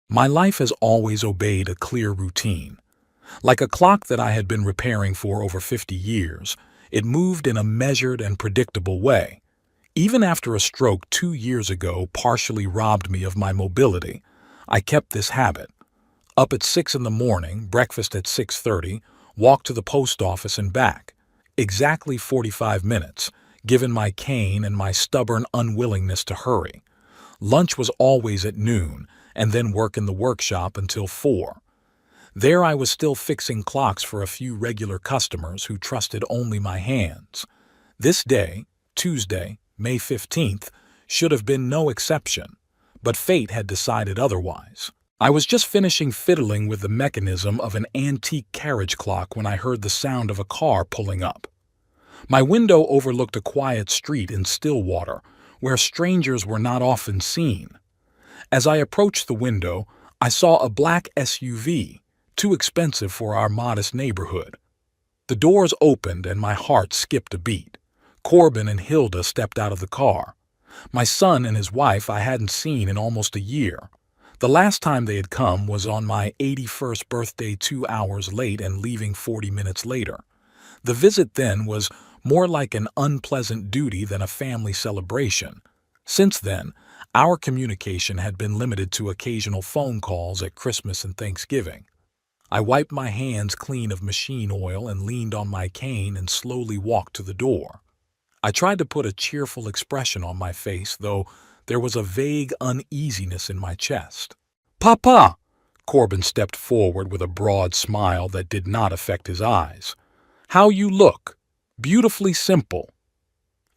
My life has always obeyed a clear routine. Like a clock that I had been repairing for over 50 years, it moved in a measured and predictable way. Even after a stroke 2 years ago partially robbed me of my mobility, I kept this habit. Up at 6 in the morning, breakfast at 6:30, walk to the post office and back. Exactly 45 minutes, given my cane and my stubborn unwillingness to hurry. Lunch was always at noon, and then work in the workshop until 4. There I was still fixing clocks for a few regular customers who trusted only my hands. This day, Tuesday, May 15th, should have been no exception, but fate had decided otherwise. I was just finishing fiddling with the mechanism of an antique carriage clock when I heard the sound of a car pulling up. My window overlooked a quiet street in Stillwater, where strangers were not often seen. As I approached the window, I saw a black SUV, too expensive for our modest neighborhood. The doors opened and my heart skipped a beat. Corbin and Hilda stepped out of the car. My son and his wife I hadn't seen in almost a year. The last time they had come was on my 81st birthday 2 hours late and leaving 40 minutes later. The visit then was more like an unpleasant duty than a family celebration. Since then, our communication had been limited to occasional phone calls at Christmas and Thanksgiving. I wiped my hands clean of machine oil and leaned on my cane and slowly walked to the door. I tried to put a cheerful expression on my face, though there was a vague uneasiness in my chest. "Papa!" Corbin stepped forward with a broad smile that did not affect his eyes. "How you look! Beautifully simple."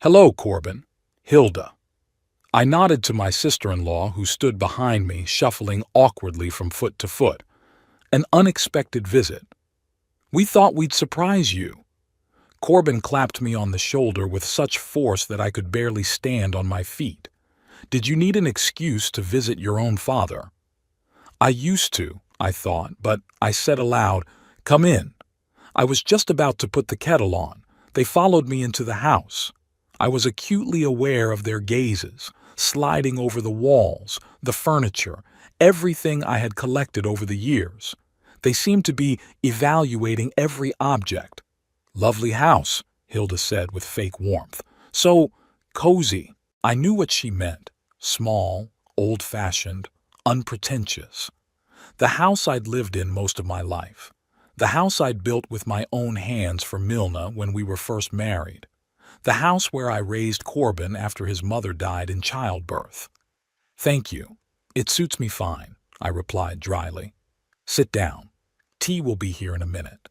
"Hello, Corbin." "Hilda." I nodded to my sister-in-law, who stood behind me, shuffling awkwardly from foot to foot. An unexpected visit. "We thought we'd surprise you." Corbin clapped me on the shoulder with such force that I could barely stand on my feet. "Did you need an excuse to visit your own father?" I used to, I thought, but I said aloud, "Come in." I was just about to put the kettle on. They followed me into the house. I was acutely aware of their gazes, sliding over the walls, the furniture, everything I had collected over the years. They seemed to be evaluating every object. "Lovely house," Hilda said with fake warmth. "So cozy." I knew what she meant. Small, old-fashioned, unpretentious. The house I'd lived in most of my life. The house I'd built with my own hands for Milna when we were first married. The house where I raised Corbin after his mother died in childbirth. "Thank you. It suits me fine," I replied dryly. "Sit down. Tea will be here in a minute."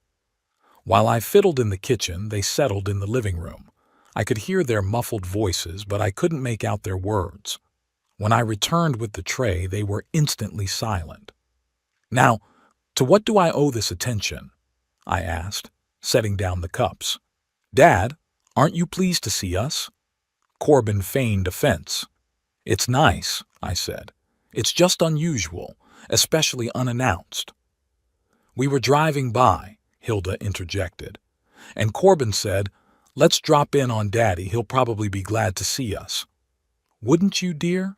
While I fiddled in the kitchen, they settled in the living room. I could hear their muffled voices, but I couldn't make out their words. When I returned with the tray, they were instantly silent. "Now, to what do I owe this attention?" I asked, setting down the cups. "Dad, aren't you pleased to see us?" Corbin feigned offense. "It's nice," I said. "It's just unusual, especially unannounced." "We were driving by," Hilda interjected, "and Corbin said, 'Let's drop in on Daddy, he'll probably be glad to see us.' Wouldn't you, dear?"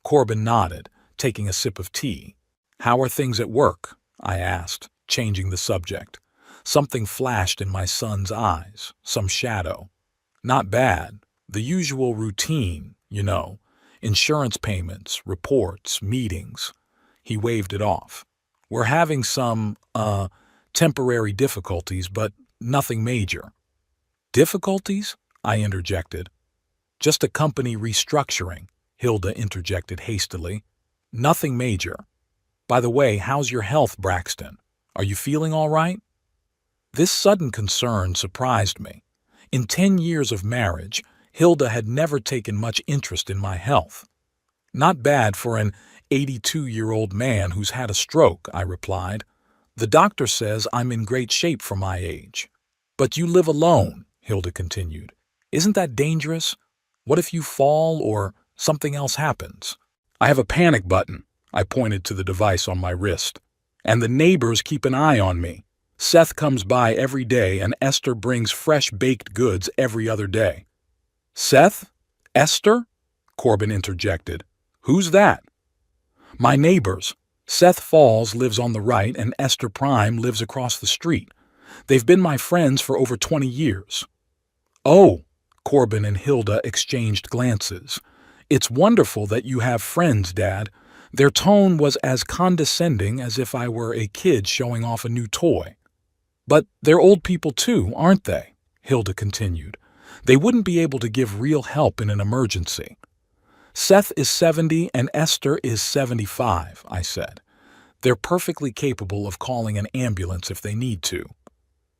Corbin nodded, taking a sip of tea. "How are things at work?" I asked, changing the subject. Something flashed in my son's eyes, some shadow. "Not bad. The usual routine, you know. Insurance payments, reports, meetings." He waved it off. "We're having some, temporary difficulties, but nothing major." "Difficulties?" I interjected. "Just a company restructuring," Hilda interjected hastily. "Nothing major. By the way, how's your health, Braxton? Are you feeling all right?" This sudden concern surprised me. In 10 years of marriage, Hilda had never taken much interest in my health. "Not bad for an 82-year-old man who's had a stroke," I replied. "The doctor says I'm in great shape for my age." "But you live alone," Hilda continued. "Isn't that dangerous? What if you fall or something else happens?" "I have a panic button," I pointed to the device on my wrist. "And the neighbors keep an eye on me. Seth comes by every day and Esther brings fresh baked goods every other day." "Seth? Esther?" Corbin interjected. "Who's that?" "My neighbors. Seth Falls lives on the right and Esther Prime lives across the street. They've been my friends for over 20 years. Oh, Corbin and Hilda exchanged glances. It's wonderful that you have friends, Dad. Their tone was as condescending as if I were a kid showing off a new toy. But they're old people too, aren't they? Hilda continued. They wouldn't be able to give real help in an emergency. Seth is 70 and Esther is 75, I said. They're perfectly capable of calling an ambulance if they need to.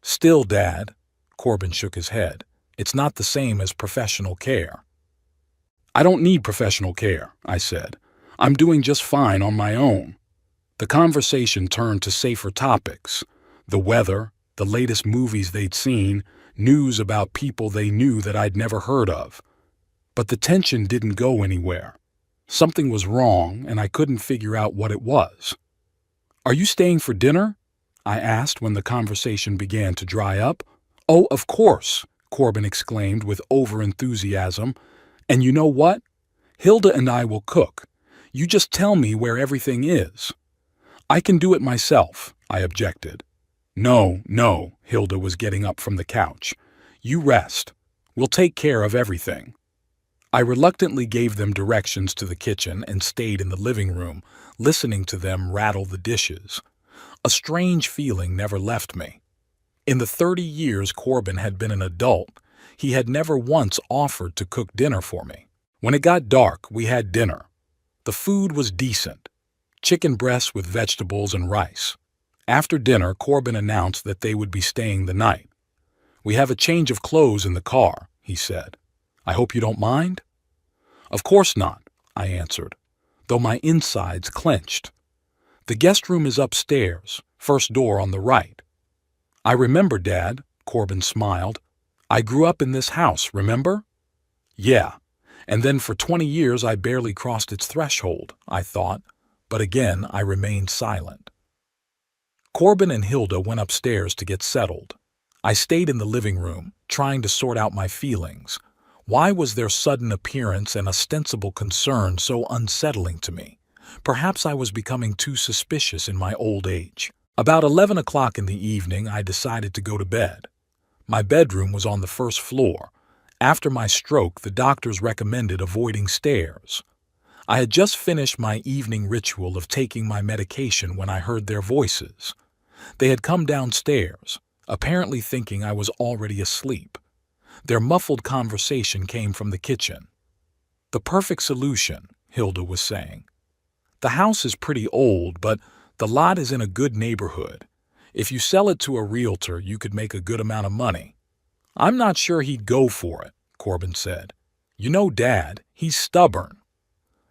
Still, Dad, Corbin shook his head, it's not the same as professional care. I don't need professional care, I said. I'm doing just fine on my own. The conversation turned to safer topics. The weather, the latest movies they'd seen, news about people they knew that I'd never heard of. But the tension didn't go anywhere. Something was wrong, and I couldn't figure out what it was. Are you staying for dinner? I asked when the conversation began to dry up. Oh, of course, Corbin exclaimed with overenthusiasm. And you know what? Hilda and I will cook. You just tell me where everything is. I can do it myself, I objected. No, Hilda was getting up from the couch. You rest. We'll take care of everything. I reluctantly gave them directions to the kitchen and stayed in the living room, listening to them rattle the dishes. A strange feeling never left me. In the 30 years Corbin had been an adult, he had never once offered to cook dinner for me. When it got dark, we had dinner. The food was decent. Chicken breasts with vegetables and rice. After dinner, Corbin announced that they would be staying the night. We have a change of clothes in the car, he said. I hope you don't mind? Of course not, I answered, though my insides clenched. The guest room is upstairs, first door on the right. I remember, Dad, Corbin smiled. I grew up in this house, remember? Yeah, and then for 20 years I barely crossed its threshold, I thought, but again I remained silent. Corbin and Hilda went upstairs to get settled. I stayed in the living room, trying to sort out my feelings. Why was their sudden appearance and ostensible concern so unsettling to me? Perhaps I was becoming too suspicious in my old age. About 11 o'clock in the evening, I decided to go to bed. My bedroom was on the first floor. After my stroke, the doctors recommended avoiding stairs. I had just finished my evening ritual of taking my medication when I heard their voices. They had come downstairs, apparently thinking I was already asleep. Their muffled conversation came from the kitchen. The perfect solution, Hilda was saying. The house is pretty old, but the lot is in a good neighborhood. If you sell it to a realtor, you could make a good amount of money. I'm not sure he'd go for it, Corbin said. You know, Dad, he's stubborn.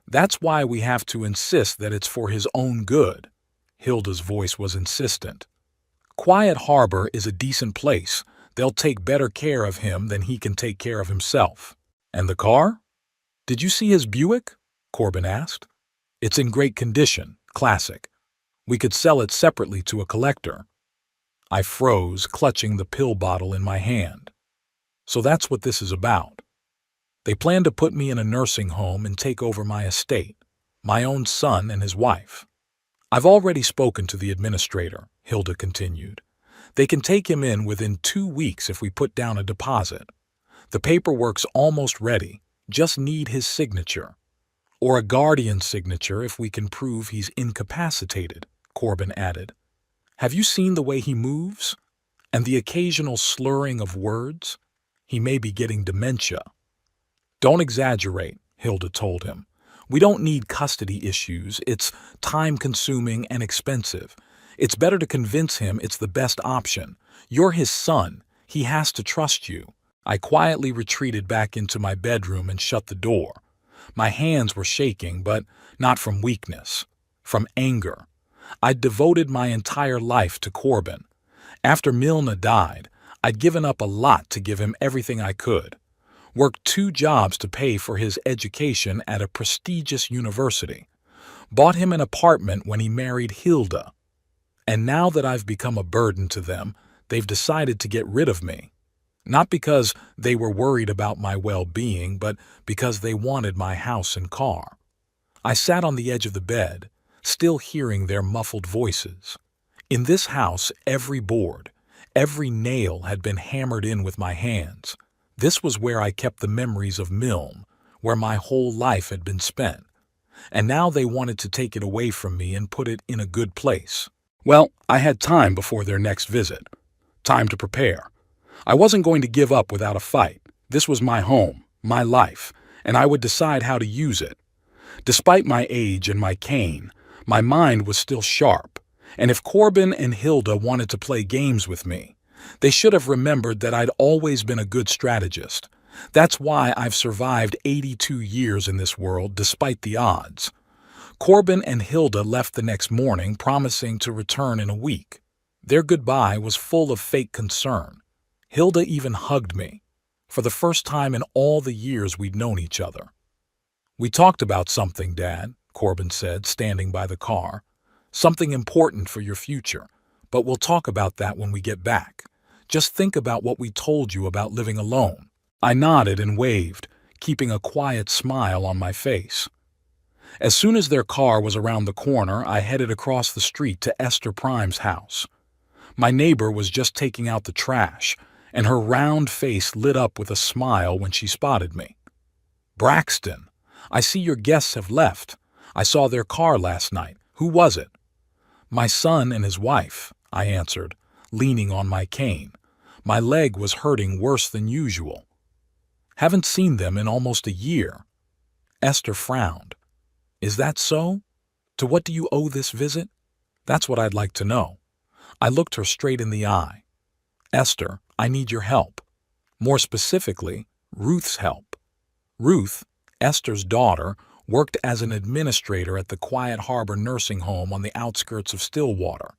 That's why we have to insist that it's for his own good. Hilda's voice was insistent. Quiet Harbor is a decent place. They'll take better care of him than he can take care of himself. And the car? Did you see his Buick? Corbin asked. It's in great condition, classic. We could sell it separately to a collector. I froze, clutching the pill bottle in my hand. So that's what this is about. They plan to put me in a nursing home and take over my estate, my own son and his wife. I've already spoken to the administrator, Hilda continued. They can take him in within 2 weeks if we put down a deposit. The paperwork's almost ready, just need his signature. Or a guardian's signature if we can prove he's incapacitated, Corbin added. Have you seen the way he moves? And the occasional slurring of words? He may be getting dementia. Don't exaggerate, Hilda told him. We don't need custody issues. It's time-consuming and expensive. It's better to convince him it's the best option. You're his son. He has to trust you. I quietly retreated back into my bedroom and shut the door. My hands were shaking, but not from weakness, from anger. I'd devoted my entire life to Corbin. After Milna died, I'd given up a lot to give him everything I could. Worked 2 jobs to pay for his education at a prestigious university. Bought him an apartment when he married Hilda. And now that I've become a burden to them, they've decided to get rid of me. Not because they were worried about my well-being, but because they wanted my house and car. I sat on the edge of the bed, still hearing their muffled voices. In this house, every board, every nail had been hammered in with my hands. This was where I kept the memories of Milne, where my whole life had been spent. And now they wanted to take it away from me and put it in a good place. Well, I had time before their next visit. Time to prepare. I wasn't going to give up without a fight. This was my home, my life, and I would decide how to use it. Despite my age and my cane, my mind was still sharp, and if Corbin and Hilda wanted to play games with me, they should have remembered that I'd always been a good strategist. That's why I've survived 82 years in this world despite the odds. Corbin and Hilda left the next morning, promising to return in a week. Their goodbye was full of fake concern. Hilda even hugged me, for the first time in all the years we'd known each other. "We talked about something, Dad," Corbin said, standing by the car. "Something important for your future, but we'll talk about that when we get back. Just think about what we told you about living alone." I nodded and waved, keeping a quiet smile on my face. As soon as their car was around the corner, I headed across the street to Esther Prime's house. My neighbor was just taking out the trash, and her round face lit up with a smile when she spotted me. "Braxton, I see your guests have left. I saw their car last night. Who was it?" "My son and his wife," I answered, leaning on my cane. My leg was hurting worse than usual. "Haven't seen them in almost a year." Esther frowned. "Is that so? To what do you owe this visit? That's what I'd like to know." I looked her straight in the eye. "Esther, I need your help. More specifically, Ruth's help." Ruth, Esther's daughter, worked as an administrator at the Quiet Harbor nursing home on the outskirts of Stillwater.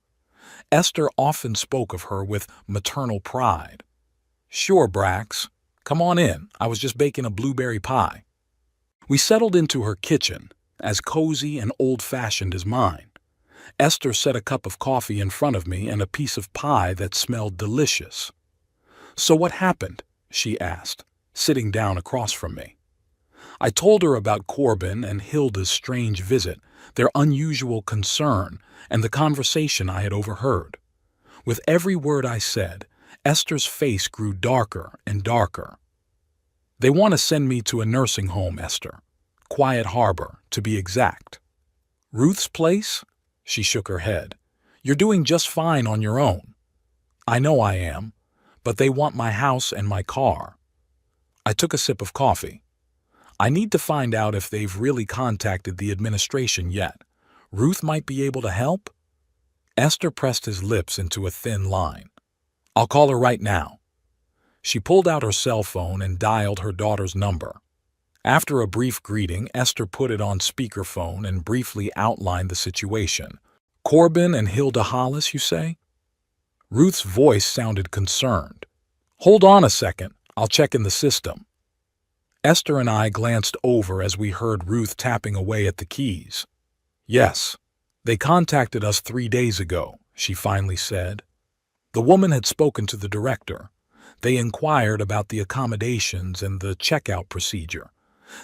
Esther often spoke of her with maternal pride. "Sure, Brax. Come on in. I was just baking a blueberry pie." We settled into her kitchen, as cozy and old-fashioned as mine. Esther set a cup of coffee in front of me and a piece of pie that smelled delicious. "So what happened?" she asked, sitting down across from me. I told her about Corbin and Hilda's strange visit, their unusual concern, and the conversation I had overheard. With every word I said, Esther's face grew darker and darker. "They want to send me to a nursing home, Esther. Quiet Harbor, to be exact." "Ruth's place?" She shook her head. "You're doing just fine on your own." "I know I am, but they want my house and my car." I took a sip of coffee. "I need to find out if they've really contacted the administration yet. Ruth might be able to help?" Esther pressed his lips into a thin line. "I'll call her right now." She pulled out her cell phone and dialed her daughter's number. After a brief greeting, Esther put it on speakerphone and briefly outlined the situation. "Corbin and Hilda Hollis, you say?" Ruth's voice sounded concerned. "Hold on a second. I'll check in the system." Esther and I glanced over as we heard Ruth tapping away at the keys. "Yes, they contacted us 3 days ago," she finally said. The woman had spoken to the director. They inquired about the accommodations and the checkout procedure.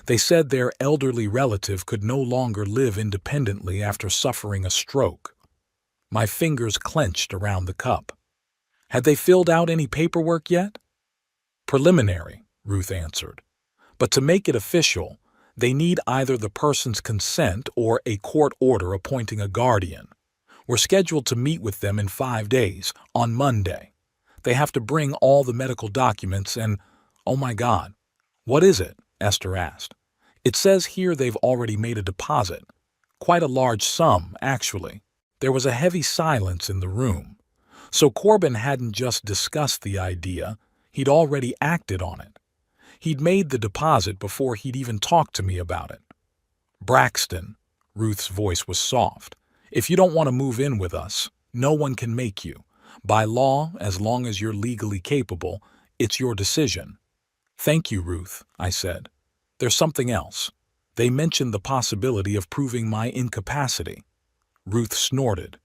They said their elderly relative could no longer live independently after suffering a stroke. My fingers clenched around the cup. "Had they filled out any paperwork yet?" "Preliminary," Ruth answered. "But to make it official, they need either the person's consent or a court order appointing a guardian. We're scheduled to meet with them in 5 days, on Monday. They have to bring all the medical documents and, oh my God." "What is it?" Esther asked. "It says here they've already made a deposit. Quite a large sum, actually." There was a heavy silence in the room. So Corbin hadn't just discussed the idea, he'd already acted on it. He'd made the deposit before he'd even talked to me about it. "Braxton," Ruth's voice was soft, "if you don't want to move in with us, no one can make you. By law, as long as you're legally capable, it's your decision." "Thank you, Ruth," I said. "There's something else. They mentioned the possibility of proving my incapacity." Ruth snorted.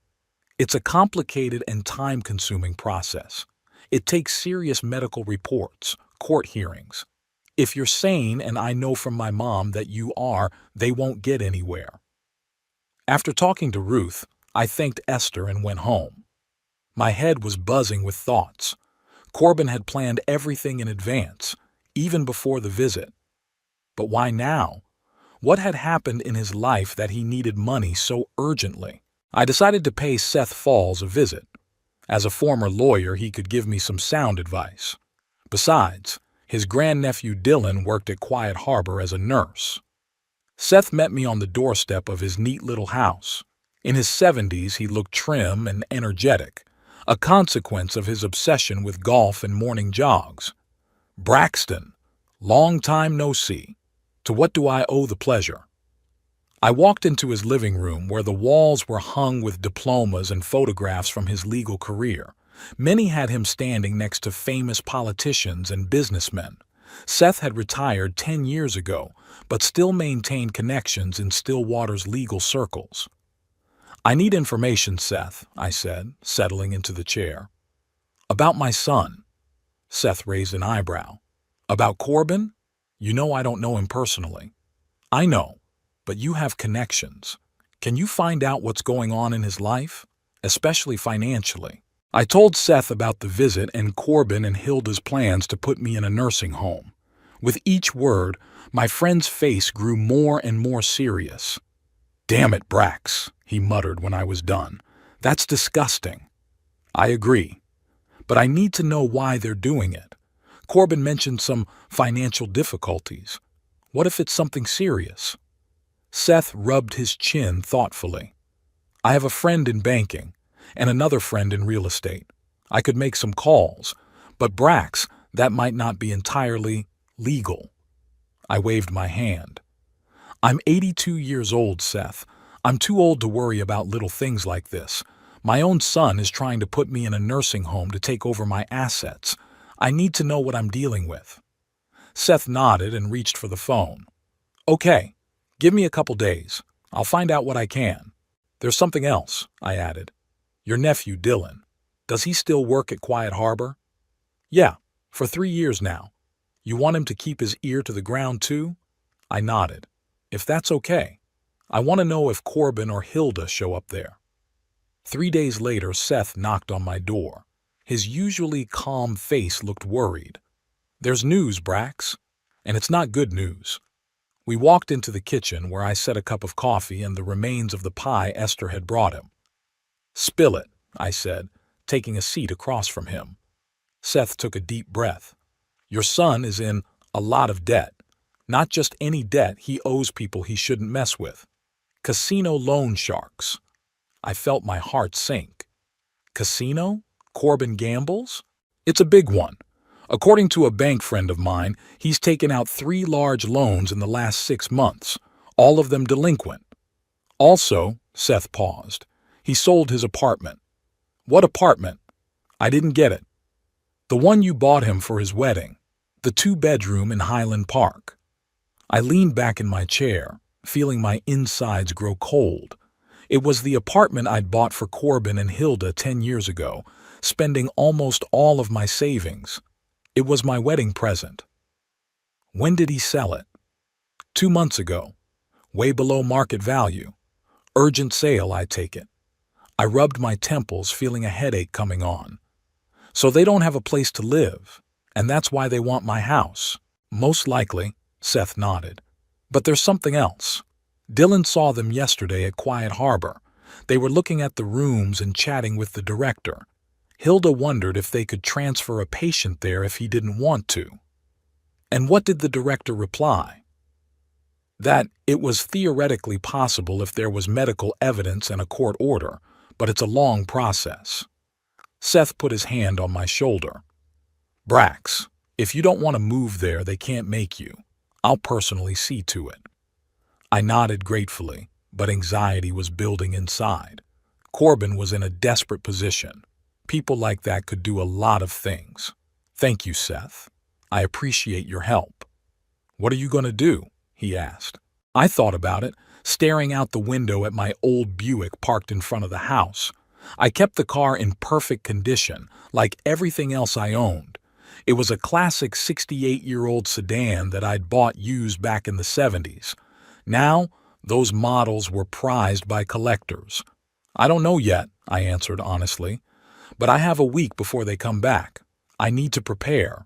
"It's a complicated and time-consuming process. It takes serious medical reports, court hearings. If you're sane, and I know from my mom that you are, they won't get anywhere." After talking to Ruth, I thanked Esther and went home. My head was buzzing with thoughts. Corbin had planned everything in advance, even before the visit. But why now? What had happened in his life that he needed money so urgently? I decided to pay Seth Falls a visit. As a former lawyer, he could give me some sound advice. Besides, his grandnephew Dylan worked at Quiet Harbor as a nurse. Seth met me on the doorstep of his neat little house. In his 70s, he looked trim and energetic, a consequence of his obsession with golf and morning jogs. "Braxton, long time no see. To what do I owe the pleasure?" I walked into his living room where the walls were hung with diplomas and photographs from his legal career. Many had him standing next to famous politicians and businessmen. Seth had retired 10 years ago, but still maintained connections in Stillwater's legal circles. "I need information, Seth," I said, settling into the chair. "About my son." Seth raised an eyebrow. "About Corbin? You know I don't know him personally." "I know, but you have connections. Can you find out what's going on in his life, especially financially?" I told Seth about the visit and Corbin and Hilda's plans to put me in a nursing home. With each word, my friend's face grew more and more serious. "Damn it, Brax," he muttered when I was done. "That's disgusting." "I agree. But I need to know why they're doing it. Corbin mentioned some financial difficulties. What if it's something serious?" Seth rubbed his chin thoughtfully. "I have a friend in banking and another friend in real estate. I could make some calls, but Brax, that might not be entirely legal." I waved my hand. "I'm 82 years old, Seth. I'm too old to worry about little things like this. My own son is trying to put me in a nursing home to take over my assets. I need to know what I'm dealing with." Seth nodded and reached for the phone. "Okay, give me a couple days. I'll find out what I can." "There's something else," I added. "Your nephew, Dylan. Does he still work at Quiet Harbor?" "Yeah, for 3 years now. You want him to keep his ear to the ground, too?" I nodded. "If that's okay. I want to know if Corbin or Hilda show up there." 3 days later, Seth knocked on my door. His usually calm face looked worried. "There's news, Brax, and it's not good news." We walked into the kitchen where I set a cup of coffee and the remains of the pie Esther had brought him. "Spill it," I said, taking a seat across from him. Seth took a deep breath. "Your son is in a lot of debt. Not just any debt, he owes people he shouldn't mess with. Casino loan sharks." I felt my heart sink. "Casino? Corbin gambles?" "It's a big one. According to a bank friend of mine, he's taken out 3 large loans in the last 6 months, all of them delinquent. Also," Seth paused, "he sold his apartment." "What apartment?" "I didn't get it." "The one you bought him for his wedding. The 2-bedroom in Highland Park." I leaned back in my chair, feeling my insides grow cold. It was the apartment I'd bought for Corbin and Hilda 10 years ago, spending almost all of my savings. It was my wedding present. "When did he sell it?" 2 months ago. Way below market value. Urgent sale, I take it." I rubbed my temples, feeling a headache coming on. "So they don't have a place to live, and that's why they want my house." "Most likely," Seth nodded. "But there's something else. Dylan saw them yesterday at Quiet Harbor. They were looking at the rooms and chatting with the director. Hilda wondered if they could transfer a patient there if he didn't want to." "And what did the director reply?" "That it was theoretically possible if there was medical evidence and a court order, but it's a long process." Seth put his hand on my shoulder. "Brax, if you don't want to move there, they can't make you. I'll personally see to it." I nodded gratefully, but anxiety was building inside. Corbin was in a desperate position. People like that could do a lot of things. "Thank you, Seth. I appreciate your help." "What are you going to do?" he asked. I thought about it, staring out the window at my old Buick parked in front of the house. I kept the car in perfect condition, like everything else I owned. It was a classic 68-year-old sedan that I'd bought used back in the 70s. Now, Those models were prized by collectors. I don't know yet, I answered honestly, but I have a week before they come back. I need to prepare.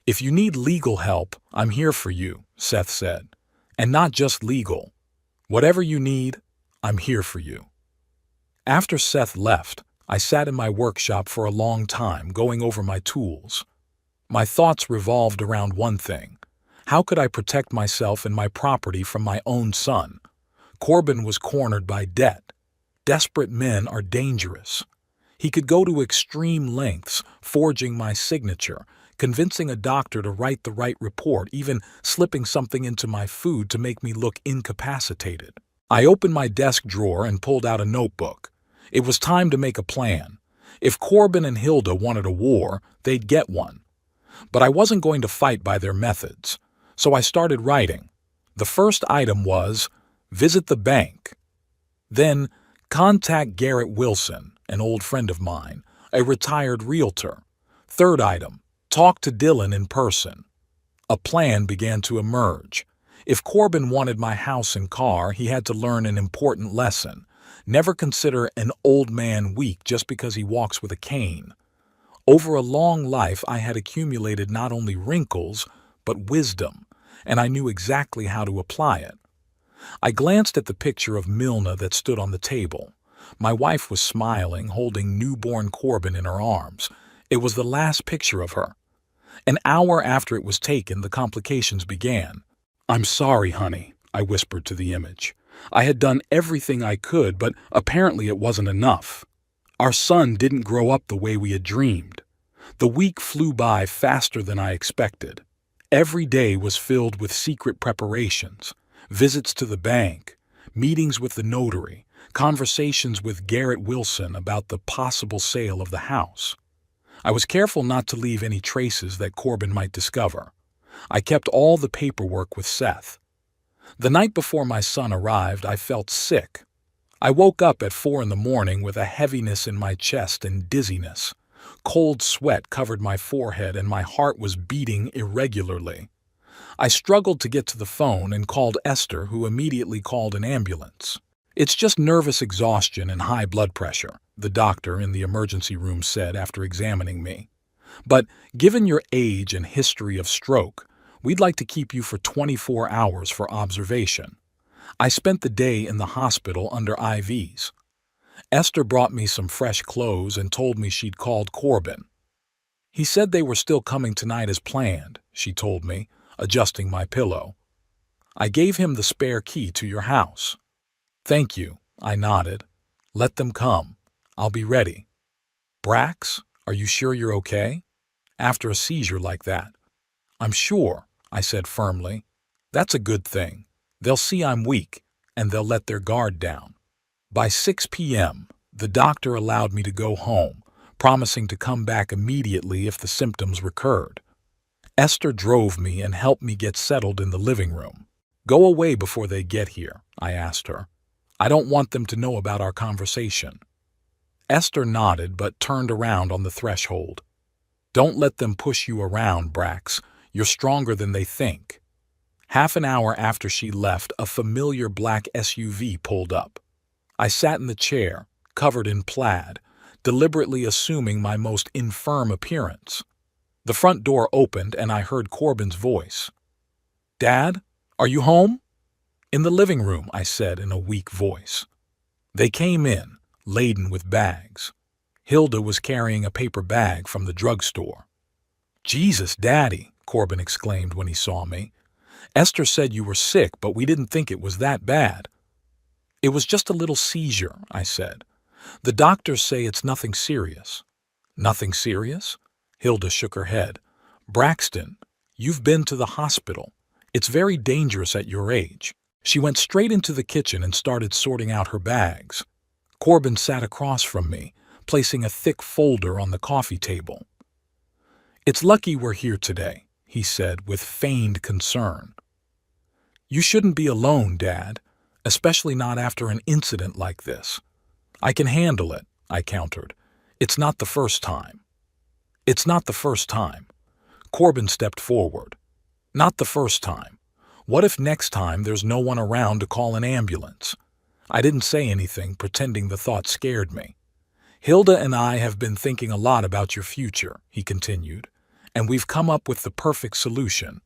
If you need legal help, I'm here for you, Seth said. And not just legal. Whatever you need, I'm here for you. After Seth left, I sat in my workshop for a long time going over my tools. My thoughts revolved around one thing. How could I protect myself and my property from my own son? Corbin was cornered by debt. Desperate men are dangerous. He could go to extreme lengths, forging my signature, convincing a doctor to write the right report, even slipping something into my food to make me look incapacitated. I opened my desk drawer and pulled out a notebook. It was time to make a plan. If Corbin and Hilda wanted a war, they'd get one. But I wasn't going to fight by their methods, so I started writing. The first item was, visit the bank. Then, contact Garrett Wilson, an old friend of mine, a retired realtor. Third item, talk to Dylan in person. A plan began to emerge. If Corbin wanted my house and car, he had to learn an important lesson. Never consider an old man weak just because he walks with a cane. Over a long life, I had accumulated not only wrinkles, but wisdom, and I knew exactly how to apply it. I glanced at the picture of Milna that stood on the table. My wife was smiling, holding newborn Corbin in her arms. It was the last picture of her. An hour after it was taken, the complications began. "I'm sorry, honey," I whispered to the image. "I had done everything I could, but apparently it wasn't enough. Our son didn't grow up the way we had dreamed." The week flew by faster than I expected. Every day was filled with secret preparations, visits to the bank, meetings with the notary, conversations with Garrett Wilson about the possible sale of the house. I was careful not to leave any traces that Corbin might discover. I kept all the paperwork with Seth. The night before my son arrived, I felt sick. I woke up at 4 a.m. with a heaviness in my chest and dizziness. Cold sweat covered my forehead and my heart was beating irregularly. I struggled to get to the phone and called Esther, who immediately called an ambulance. "It's just nervous exhaustion and high blood pressure," the doctor in the emergency room said after examining me. "But given your age and history of stroke, we'd like to keep you for 24 hours for observation." I spent the day in the hospital under IVs. Esther brought me some fresh clothes and told me she'd called Corbin. "He said they were still coming tonight as planned," she told me, adjusting my pillow. "I gave him the spare key to your house." "Thank you," I nodded. "Let them come. I'll be ready." "Brax, are you sure you're okay? After a seizure like that?" "I'm sure," I said firmly. "That's a good thing. They'll see I'm weak, and they'll let their guard down." By 6 p.m., the doctor allowed me to go home, promising to come back immediately if the symptoms recurred. Esther drove me and helped me get settled in the living room. "Go away before they get here," I asked her. "I don't want them to know about our conversation." Esther nodded but turned around on the threshold. "Don't let them push you around, Brax. You're stronger than they think." Half an hour after she left, a familiar black SUV pulled up. I sat in the chair, covered in plaid, deliberately assuming my most infirm appearance. The front door opened and I heard Corbin's voice. "Dad, are you home?" "In the living room," I said in a weak voice. They came in, laden with bags. Hilda was carrying a paper bag from the drugstore. "Jesus, Daddy," Corbin exclaimed when he saw me. "Esther said you were sick, but we didn't think it was that bad." "It was just a little seizure," I said. "The doctors say it's nothing serious." "Nothing serious?" Hilda shook her head. "Braxton, you've been to the hospital. It's very dangerous at your age." She went straight into the kitchen and started sorting out her bags. Corbin sat across from me, placing a thick folder on the coffee table. "It's lucky we're here today," he said with feigned concern. "You shouldn't be alone, Dad, especially not after an incident like this." "I can handle it," I countered. "It's not the first time." "It's not the first time." Corbin stepped forward. "Not the first time. What if next time there's no one around to call an ambulance? I didn't say anything, pretending the thought scared me. Hilda and I have been thinking a lot about your future, he continued, and we've come up with the perfect solution.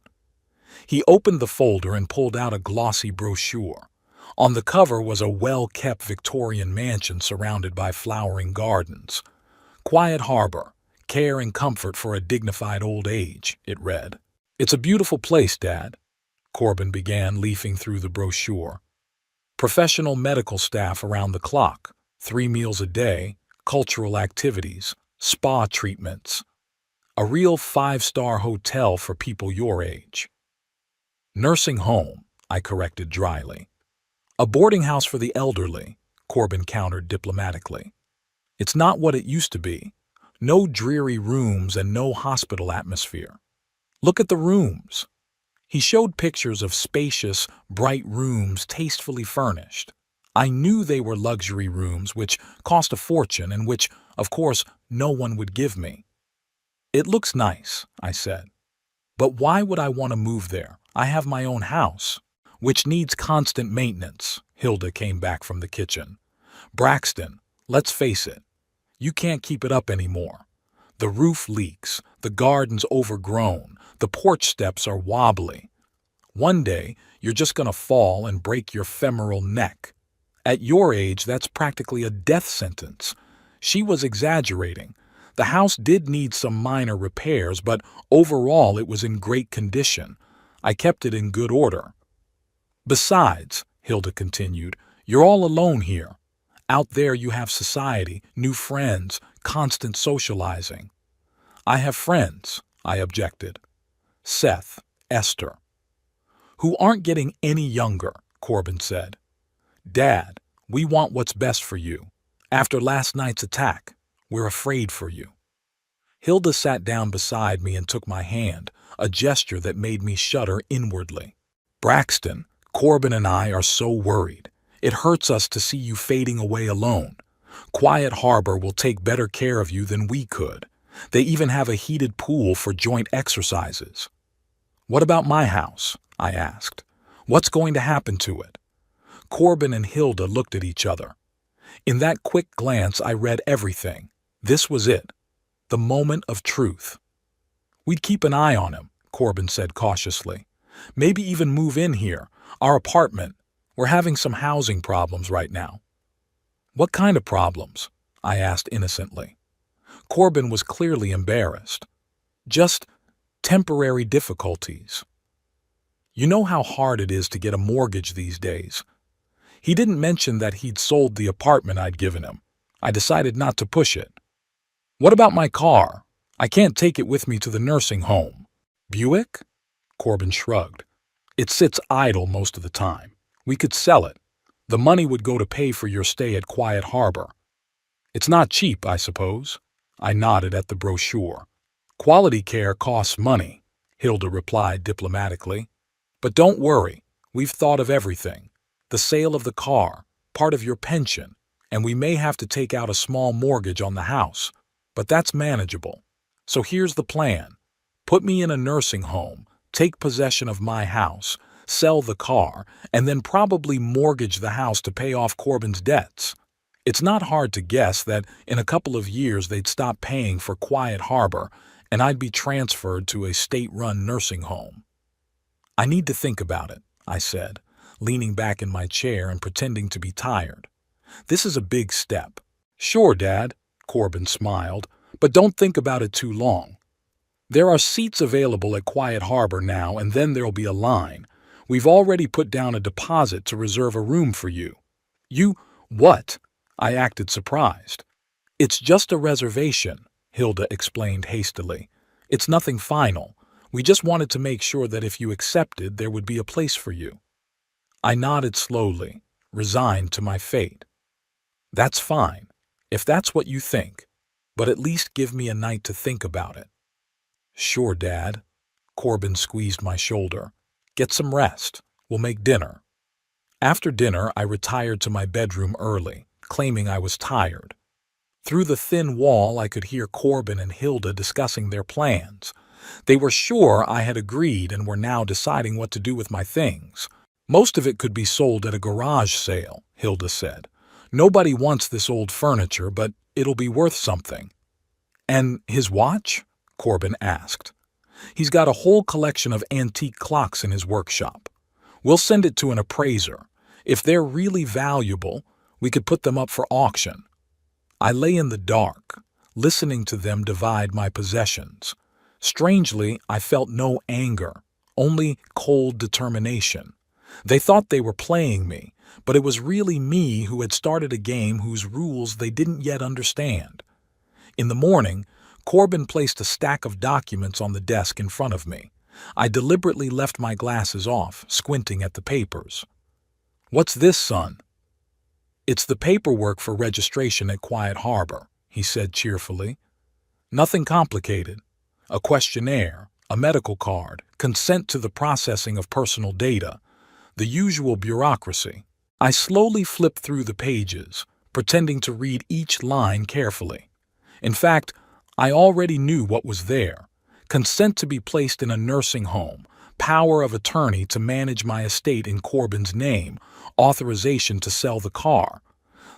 He opened the folder and pulled out a glossy brochure. On the cover was a well-kept Victorian mansion surrounded by flowering gardens. Quiet Harbor, care and comfort for a dignified old age, it read. It's a beautiful place, Dad, Corbin began, leafing through the brochure. Professional medical staff around the clock, 3 meals a day, cultural activities, spa treatments. A real 5-star hotel for people your age. Nursing home, I corrected dryly. A boarding house for the elderly, Corbin countered diplomatically. It's not what it used to be. No dreary rooms and no hospital atmosphere. Look at the rooms. He showed pictures of spacious, bright rooms tastefully furnished. I knew they were luxury rooms which cost a fortune and which, of course, no one would give me. It looks nice, I said. But why would I want to move there? I have my own house, which needs constant maintenance. Hilda came back from the kitchen. Braxton, let's face it, you can't keep it up anymore. The roof leaks, the garden's overgrown, the porch steps are wobbly. One day, you're just going to fall and break your femoral neck. At your age, that's practically a death sentence. She was exaggerating. The house did need some minor repairs, but overall it was in great condition. I kept it in good order. Besides, Hilda continued, you're all alone here. Out there you have society, new friends, constant socializing. I have friends, I objected. Seth, Esther. Who aren't getting any younger, Corbin said. Dad, we want what's best for you. After last night's attack, we're afraid for you. Hilda sat down beside me and took my hand, a gesture that made me shudder inwardly. Braxton, Corbin and I are so worried. It hurts us to see you fading away alone. Quiet Harbor will take better care of you than we could. They even have a heated pool for joint exercises. What about my house? I asked. What's going to happen to it? Corbin and Hilda looked at each other. In that quick glance, I read everything. This was it. The moment of truth. We'd keep an eye on him, Corbin said cautiously. Maybe even move in here, our apartment. We're having some housing problems right now. What kind of problems? I asked innocently. Corbin was clearly embarrassed. Just temporary difficulties. You know how hard it is to get a mortgage these days. He didn't mention that he'd sold the apartment I'd given him. I decided not to push it. What about my car? I can't take it with me to the nursing home. Buick? Corbin shrugged. It sits idle most of the time. We could sell it. The money would go to pay for your stay at Quiet Harbor. It's not cheap, I suppose. I nodded at the brochure. Quality care costs money, Hilda replied diplomatically. But don't worry, we've thought of everything. The sale of the car, part of your pension, and we may have to take out a small mortgage on the house. But that's manageable. So here's the plan. Put me in a nursing home, take possession of my house, sell the car, and then probably mortgage the house to pay off Corbin's debts. It's not hard to guess that in a couple of years they'd stop paying for Quiet Harbor and I'd be transferred to a state-run nursing home. I need to think about it, I said, leaning back in my chair and pretending to be tired. This is a big step. Sure, Dad, Corbin smiled, but don't think about it too long. There are seats available at Quiet Harbor now, and then there'll be a line. We've already put down a deposit to reserve a room for you. What? I acted surprised. It's just a reservation, Hilda explained hastily. It's nothing final. We just wanted to make sure that if you accepted, there would be a place for you. I nodded slowly, resigned to my fate. That's fine, if that's what you think, but at least give me a night to think about it. Sure, Dad. Corbin squeezed my shoulder. Get some rest. We'll make dinner. After dinner, I retired to my bedroom early, claiming I was tired. Through the thin wall, I could hear Corbin and Hilda discussing their plans. They were sure I had agreed and were now deciding what to do with my things. Most of it could be sold at a garage sale, Hilda said. Nobody wants this old furniture, but it'll be worth something. And his watch? Corbin asked. He's got a whole collection of antique clocks in his workshop. We'll send it to an appraiser. If they're really valuable, we could put them up for auction. I lay in the dark, listening to them divide my possessions. Strangely, I felt no anger, only cold determination. They thought they were playing me, but it was really me who had started a game whose rules they didn't yet understand. In the morning, Corbin placed a stack of documents on the desk in front of me. I deliberately left my glasses off, squinting at the papers. "What's this, son?" "It's the paperwork for registration at Quiet Harbor," he said cheerfully. "Nothing complicated. A questionnaire, a medical card, consent to the processing of personal data, the usual bureaucracy." I slowly flipped through the pages, pretending to read each line carefully. In fact, I already knew what was there. Consent to be placed in a nursing home, power of attorney to manage my estate in Corbin's name, authorization to sell the car.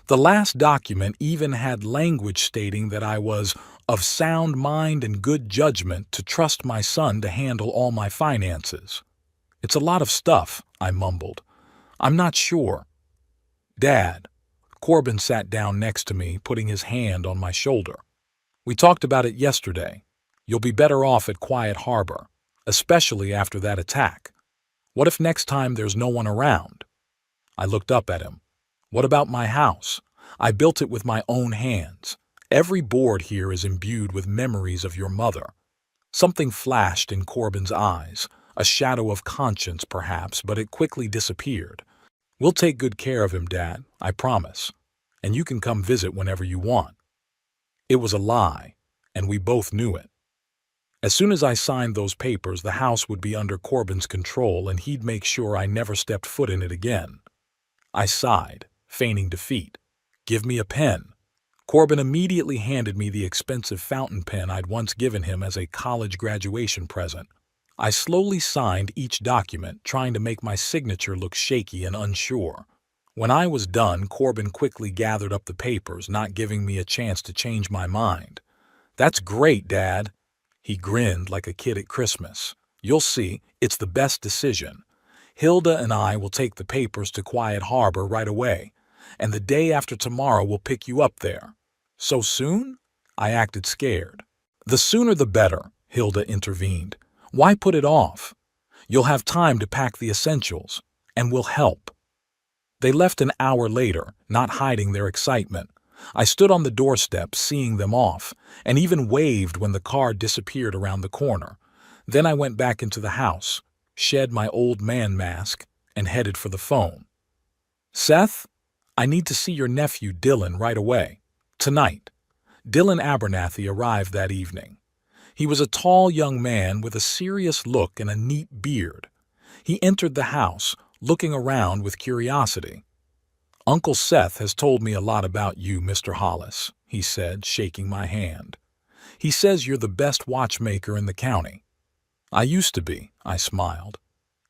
The last document even had language stating that I was of sound mind and good judgment to trust my son to handle all my finances. "It's a lot of stuff," I mumbled. "I'm not sure." "Dad." Corbin sat down next to me, putting his hand on my shoulder. "We talked about it yesterday. You'll be better off at Quiet Harbor, especially after that attack. What if next time there's no one around?" I looked up at him. "What about my house? I built it with my own hands. Every board here is imbued with memories of your mother." Something flashed in Corbin's eyes, a shadow of conscience perhaps, but it quickly disappeared. "We'll take good care of him, Dad, I promise. And you can come visit whenever you want." It was a lie, and we both knew it. As soon as I signed those papers, the house would be under Corbin's control and he'd make sure I never stepped foot in it again. I sighed, feigning defeat. "Give me a pen." Corbin immediately handed me the expensive fountain pen I'd once given him as a college graduation present. I slowly signed each document, trying to make my signature look shaky and unsure. When I was done, Corbin quickly gathered up the papers, not giving me a chance to change my mind. "That's great, Dad." He grinned like a kid at Christmas. "You'll see, it's the best decision. Hilda and I will take the papers to Quiet Harbor right away, and the day after tomorrow we'll pick you up there." "So soon?" I acted scared. "The sooner the better," Hilda intervened. "Why put it off? You'll have time to pack the essentials, and we'll help." They left an hour later, not hiding their excitement. I stood on the doorstep, seeing them off, and even waved when the car disappeared around the corner. Then I went back into the house, shed my old man mask, and headed for the phone. "Seth, I need to see your nephew Dylan right away. Tonight." Dylan Abernathy arrived that evening. He was a tall young man with a serious look and a neat beard. He entered the house, looking around with curiosity. "Uncle Seth has told me a lot about you, Mr. Hollis," he said, shaking my hand. "He says you're the best watchmaker in the county." "I used to be," I smiled.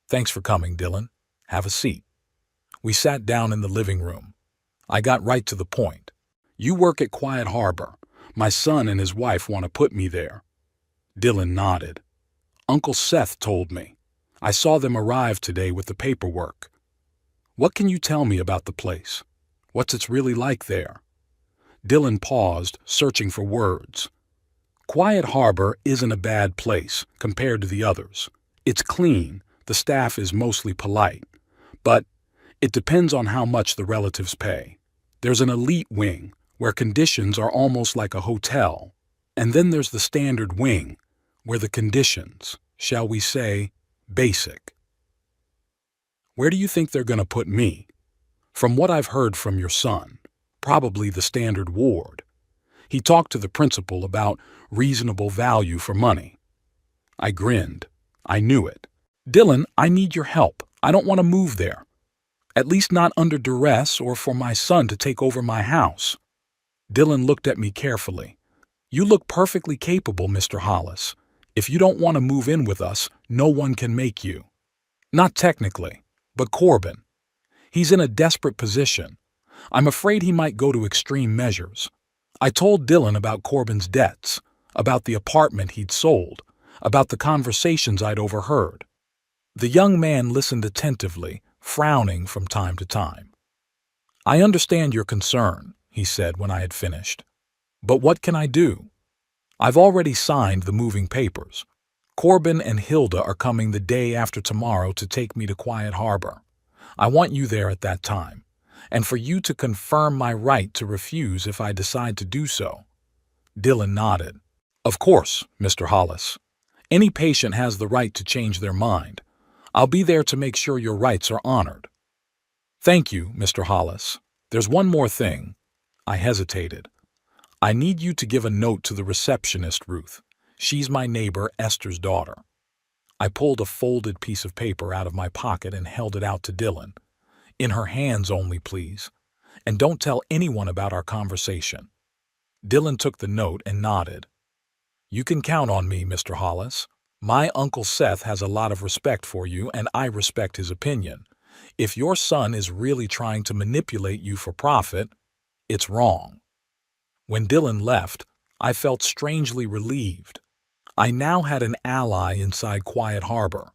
"Thanks for coming, Dylan. Have a seat." We sat down in the living room. I got right to the point. "You work at Quiet Harbor. My son and his wife want to put me there." Dylan nodded. "Uncle Seth told me. I saw them arrive today with the paperwork." "What can you tell me about the place? What's it really like there?" Dylan paused, searching for words. "Quiet Harbor isn't a bad place compared to the others. It's clean, the staff is mostly polite. But it depends on how much the relatives pay. There's an elite wing, where conditions are almost like a hotel. And then there's the standard wing, where the conditions, shall we say, basic." "Where do you think they're going to put me?" "From what I've heard from your son, probably the standard ward. He talked to the principal about reasonable value for money." I grinned. I knew it. "Dylan, I need your help. I don't want to move there. At least not under duress or for my son to take over my house." Dylan looked at me carefully. "You look perfectly capable, Mr. Hollis. If you don't want to move in with us, no one can make you. Not technically, but Corbin. He's in a desperate position. I'm afraid he might go to extreme measures. I told Dylan about Corbin's debts, about the apartment he'd sold, about the conversations I'd overheard. The young man listened attentively, frowning from time to time. "I understand your concern," he said when I had finished. "But what can I do? I've already signed the moving papers. Corbin and Hilda are coming the day after tomorrow to take me to Quiet Harbor. I want you there at that time, and for you to confirm my right to refuse if I decide to do so." Dylan nodded. "Of course, Mr. Hollis. Any patient has the right to change their mind. I'll be there to make sure your rights are honored." "Thank you, Mr. Hollis. There's one more thing." I hesitated. "I need you to give a note to the receptionist, Ruth. She's my neighbor, Esther's daughter." I pulled a folded piece of paper out of my pocket and held it out to Dylan. "In her hands only, please. And don't tell anyone about our conversation." Dylan took the note and nodded. "You can count on me, Mr. Hollis. My Uncle Seth has a lot of respect for you, and I respect his opinion. If your son is really trying to manipulate you for profit, it's wrong." When Dylan left, I felt strangely relieved. I now had an ally inside Quiet Harbor.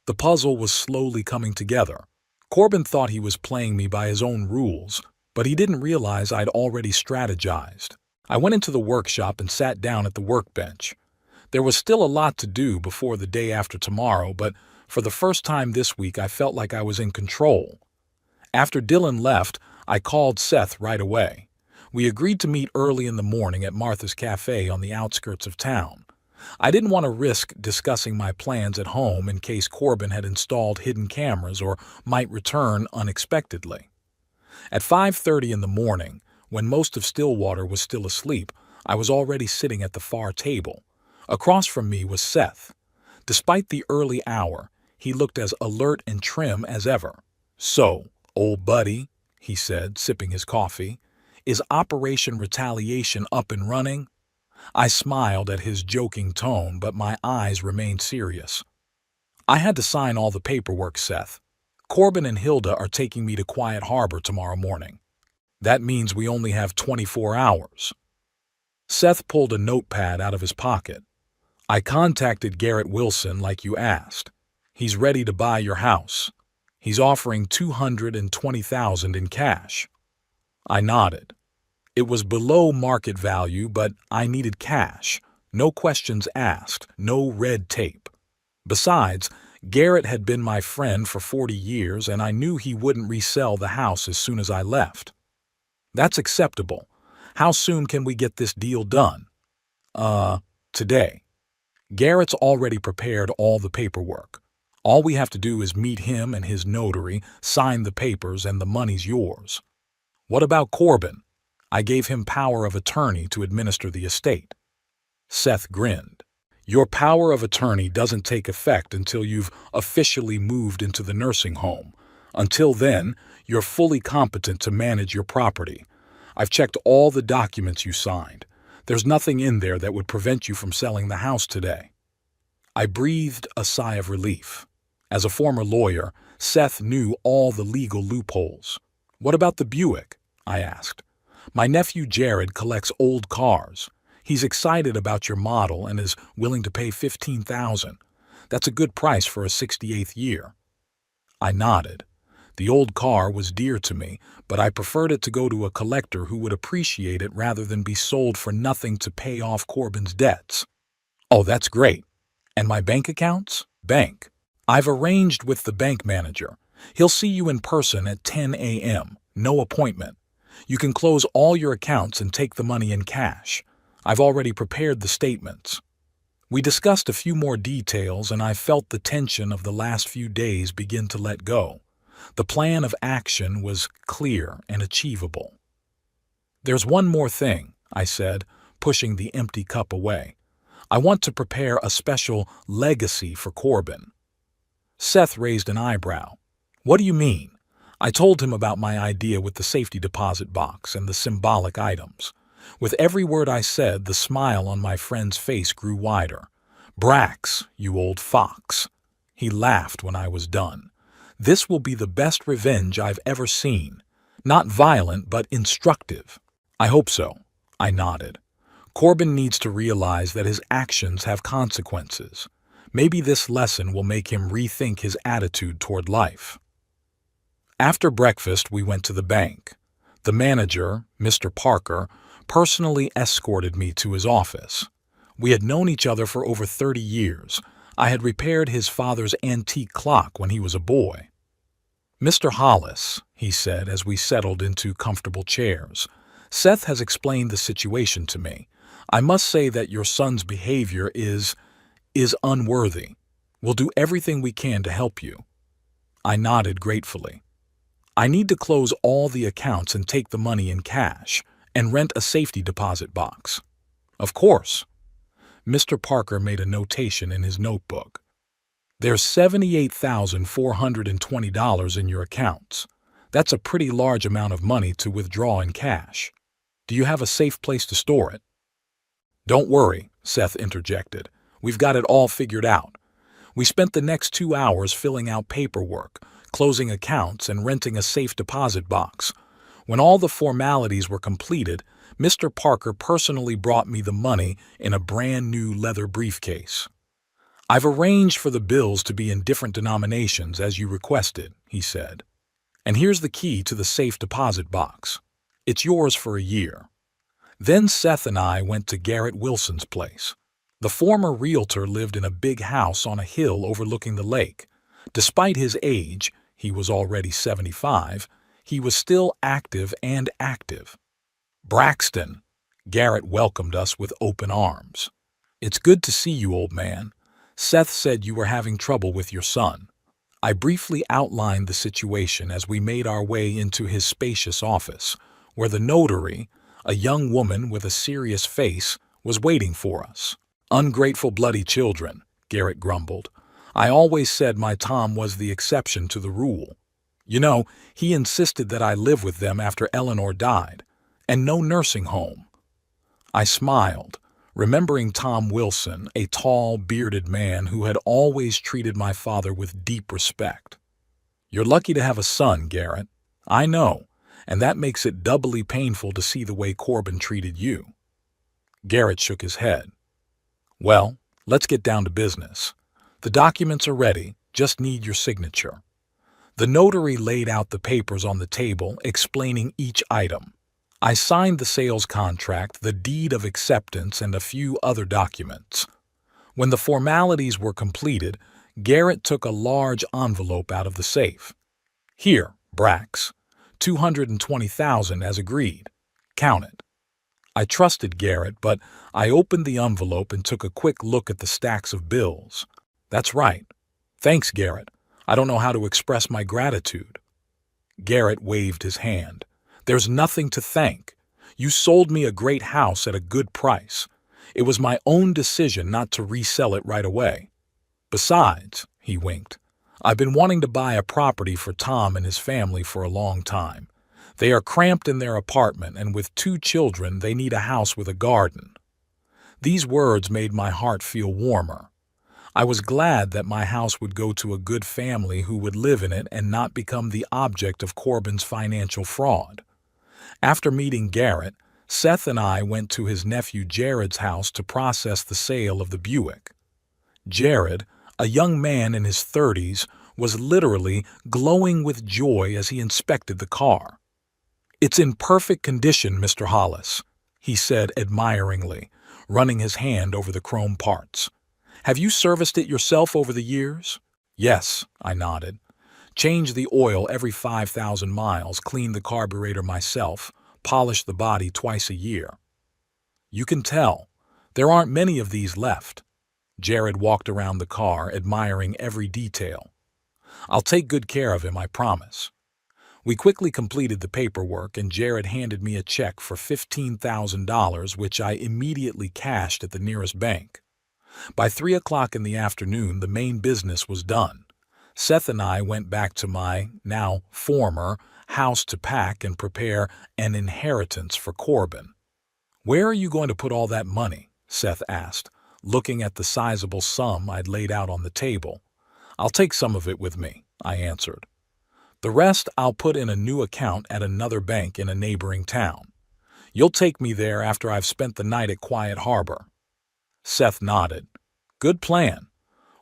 The puzzle was slowly coming together. Corbin thought he was playing me by his own rules, but he didn't realize I'd already strategized. I went into the workshop and sat down at the workbench. There was still a lot to do before the day after tomorrow, but for the first time this week I felt like I was in control. After Dylan left, I called Seth right away. We agreed to meet early in the morning at Martha's Cafe on the outskirts of town. I didn't want to risk discussing my plans at home in case Corbin had installed hidden cameras or might return unexpectedly. At 5:30 in the morning, when most of Stillwater was still asleep, I was already sitting at the far table. Across from me was Seth. Despite the early hour, he looked as alert and trim as ever. "So, old buddy," he said, sipping his coffee, "is Operation Retaliation up and running?" I smiled at his joking tone, but my eyes remained serious. "I had to sign all the paperwork, Seth. Corbin and Hilda are taking me to Quiet Harbor tomorrow morning. That means we only have 24 hours. Seth pulled a notepad out of his pocket. "I contacted Garrett Wilson like you asked. He's ready to buy your house. He's offering $220,000 in cash." I nodded. It was below market value, but I needed cash. No questions asked, no red tape. Besides, Garrett had been my friend for 40 years, and I knew he wouldn't resell the house as soon as I left. "That's acceptable. How soon can we get this deal done?" Today. Garrett's already prepared all the paperwork. All we have to do is meet him and his notary, sign the papers, and the money's yours." "What about Corbin?" "I gave him power of attorney to administer the estate." Seth grinned. "Your power of attorney doesn't take effect until you've officially moved into the nursing home. Until then, you're fully competent to manage your property. I've checked all the documents you signed. There's nothing in there that would prevent you from selling the house today." I breathed a sigh of relief. As a former lawyer, Seth knew all the legal loopholes. "What about the Buick?" I asked. "My nephew Jared collects old cars. He's excited about your model and is willing to pay $15,000. That's a good price for a 68th year." I nodded. The old car was dear to me, but I preferred it to go to a collector who would appreciate it rather than be sold for nothing to pay off Corbin's debts. "Oh, that's great. And my bank accounts?" "Bank. I've arranged with the bank manager. He'll see you in person at 10 a.m., no appointment. You can close all your accounts and take the money in cash. I've already prepared the statements." We discussed a few more details, and I felt the tension of the last few days begin to let go. The plan of action was clear and achievable. "There's one more thing," I said, pushing the empty cup away. "I want to prepare a special legacy for Corbin." Seth raised an eyebrow. "What do you mean?" I told him about my idea with the safety deposit box and the symbolic items. With every word I said, the smile on my friend's face grew wider. "Brax, you old fox." He laughed when I was done. "This will be the best revenge I've ever seen. Not violent, but instructive." "I hope so." I nodded. "Corbin needs to realize that his actions have consequences. Maybe this lesson will make him rethink his attitude toward life." After breakfast, we went to the bank. The manager, Mr. Parker, personally escorted me to his office. We had known each other for over 30 years. I had repaired his father's antique clock when he was a boy. "Mr. Hollis," he said as we settled into comfortable chairs, "Seth has explained the situation to me. I must say that your son's behavior is unworthy. We'll do everything we can to help you." I nodded gratefully. "I need to close all the accounts and take the money in cash, and rent a safety deposit box." "Of course." Mr. Parker made a notation in his notebook. "There's $78,420 in your accounts. That's a pretty large amount of money to withdraw in cash. Do you have a safe place to store it?" "Don't worry," Seth interjected. "We've got it all figured out." We spent the next 2 hours filling out paperwork, closing accounts, and renting a safe deposit box. When all the formalities were completed, Mr. Parker personally brought me the money in a brand new leather briefcase. "I've arranged for the bills to be in different denominations as you requested," he said. "And here's the key to the safe deposit box. It's yours for a year." Then Seth and I went to Garrett Wilson's place. The former realtor lived in a big house on a hill overlooking the lake. Despite his age, he was already 75, he was still active and active. "Braxton," Garrett welcomed us with open arms. "It's good to see you, old man. Seth said you were having trouble with your son." I briefly outlined the situation as we made our way into his spacious office, where the notary, a young woman with a serious face, was waiting for us. "Ungrateful bloody children," Garrett grumbled. "I always said my Tom was the exception to the rule. You know, he insisted that I live with them after Eleanor died, and no nursing home." I smiled, remembering Tom Wilson, a tall, bearded man who had always treated my father with deep respect. "You're lucky to have a son, Garrett. I know, and that makes it doubly painful to see the way Corbin treated you." Garrett shook his head. "Well, let's get down to business. The documents are ready, just need your signature." The notary laid out the papers on the table, explaining each item. I signed the sales contract, the deed of acceptance, and a few other documents. When the formalities were completed, Garrett took a large envelope out of the safe. "Here, Brax, $220,000 as agreed. Count it." I trusted Garrett, but I opened the envelope and took a quick look at the stacks of bills. "That's right. Thanks, Garrett. I don't know how to express my gratitude." Garrett waved his hand. "There's nothing to thank. You sold me a great house at a good price. It was my own decision not to resell it right away. Besides," he winked, "I've been wanting to buy a property for Tom and his family for a long time. They are cramped in their apartment, and with 2 children, they need a house with a garden." These words made my heart feel warmer. I was glad that my house would go to a good family who would live in it and not become the object of Corbin's financial fraud. After meeting Garrett, Seth and I went to his nephew Jared's house to process the sale of the Buick. Jared, a young man in his 30s, was literally glowing with joy as he inspected the car. "It's in perfect condition, Mr. Hollis," he said admiringly, running his hand over the chrome parts. "Have you serviced it yourself over the years?" "Yes," I nodded. "Changed the oil every 5,000 miles, cleaned the carburetor myself, polished the body twice a year." "You can tell. There aren't many of these left." Jared walked around the car, admiring every detail. "I'll take good care of him, I promise." We quickly completed the paperwork, and Jared handed me a check for $15,000, which I immediately cashed at the nearest bank. By 3 o'clock in the afternoon, the main business was done. Seth and I went back to my, now former, house to pack and prepare an inheritance for Corbin. "Where are you going to put all that money?" Seth asked, looking at the sizable sum I'd laid out on the table. "I'll take some of it with me," I answered. "The rest I'll put in a new account at another bank in a neighboring town. You'll take me there after I've spent the night at Quiet Harbor." Seth nodded. "Good plan.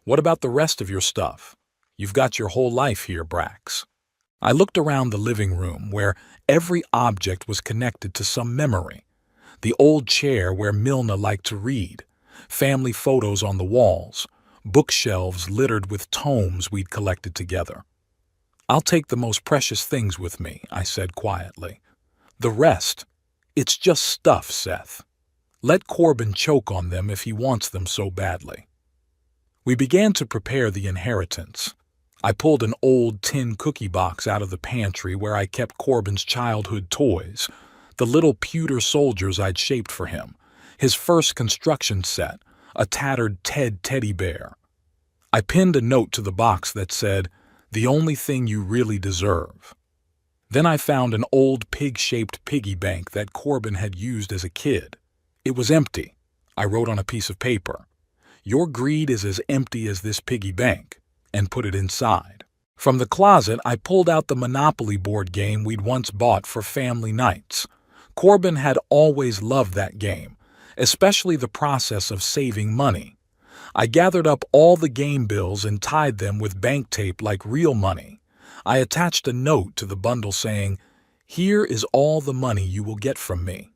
What about the rest of your stuff? You've got your whole life here, Brax." I looked around the living room, where every object was connected to some memory. The old chair where Milna liked to read, family photos on the walls, bookshelves littered with tomes we'd collected together. "I'll take the most precious things with me," I said quietly. "The rest, it's just stuff, Seth. Let Corbin choke on them if he wants them so badly." We began to prepare the inheritance. I pulled an old tin cookie box out of the pantry where I kept Corbin's childhood toys, the little pewter soldiers I'd shaped for him, his first construction set, a tattered Ted teddy bear. I pinned a note to the box that said, "The only thing you really deserve." Then I found an old pig-shaped piggy bank that Corbin had used as a kid. It was empty. I wrote on a piece of paper, "Your greed is as empty as this piggy bank," and put it inside. From the closet, I pulled out the Monopoly board game we'd once bought for family nights. Corbin had always loved that game, especially the process of saving money. I gathered up all the game bills and tied them with bank tape like real money. I attached a note to the bundle saying, "Here is all the money you will get from me."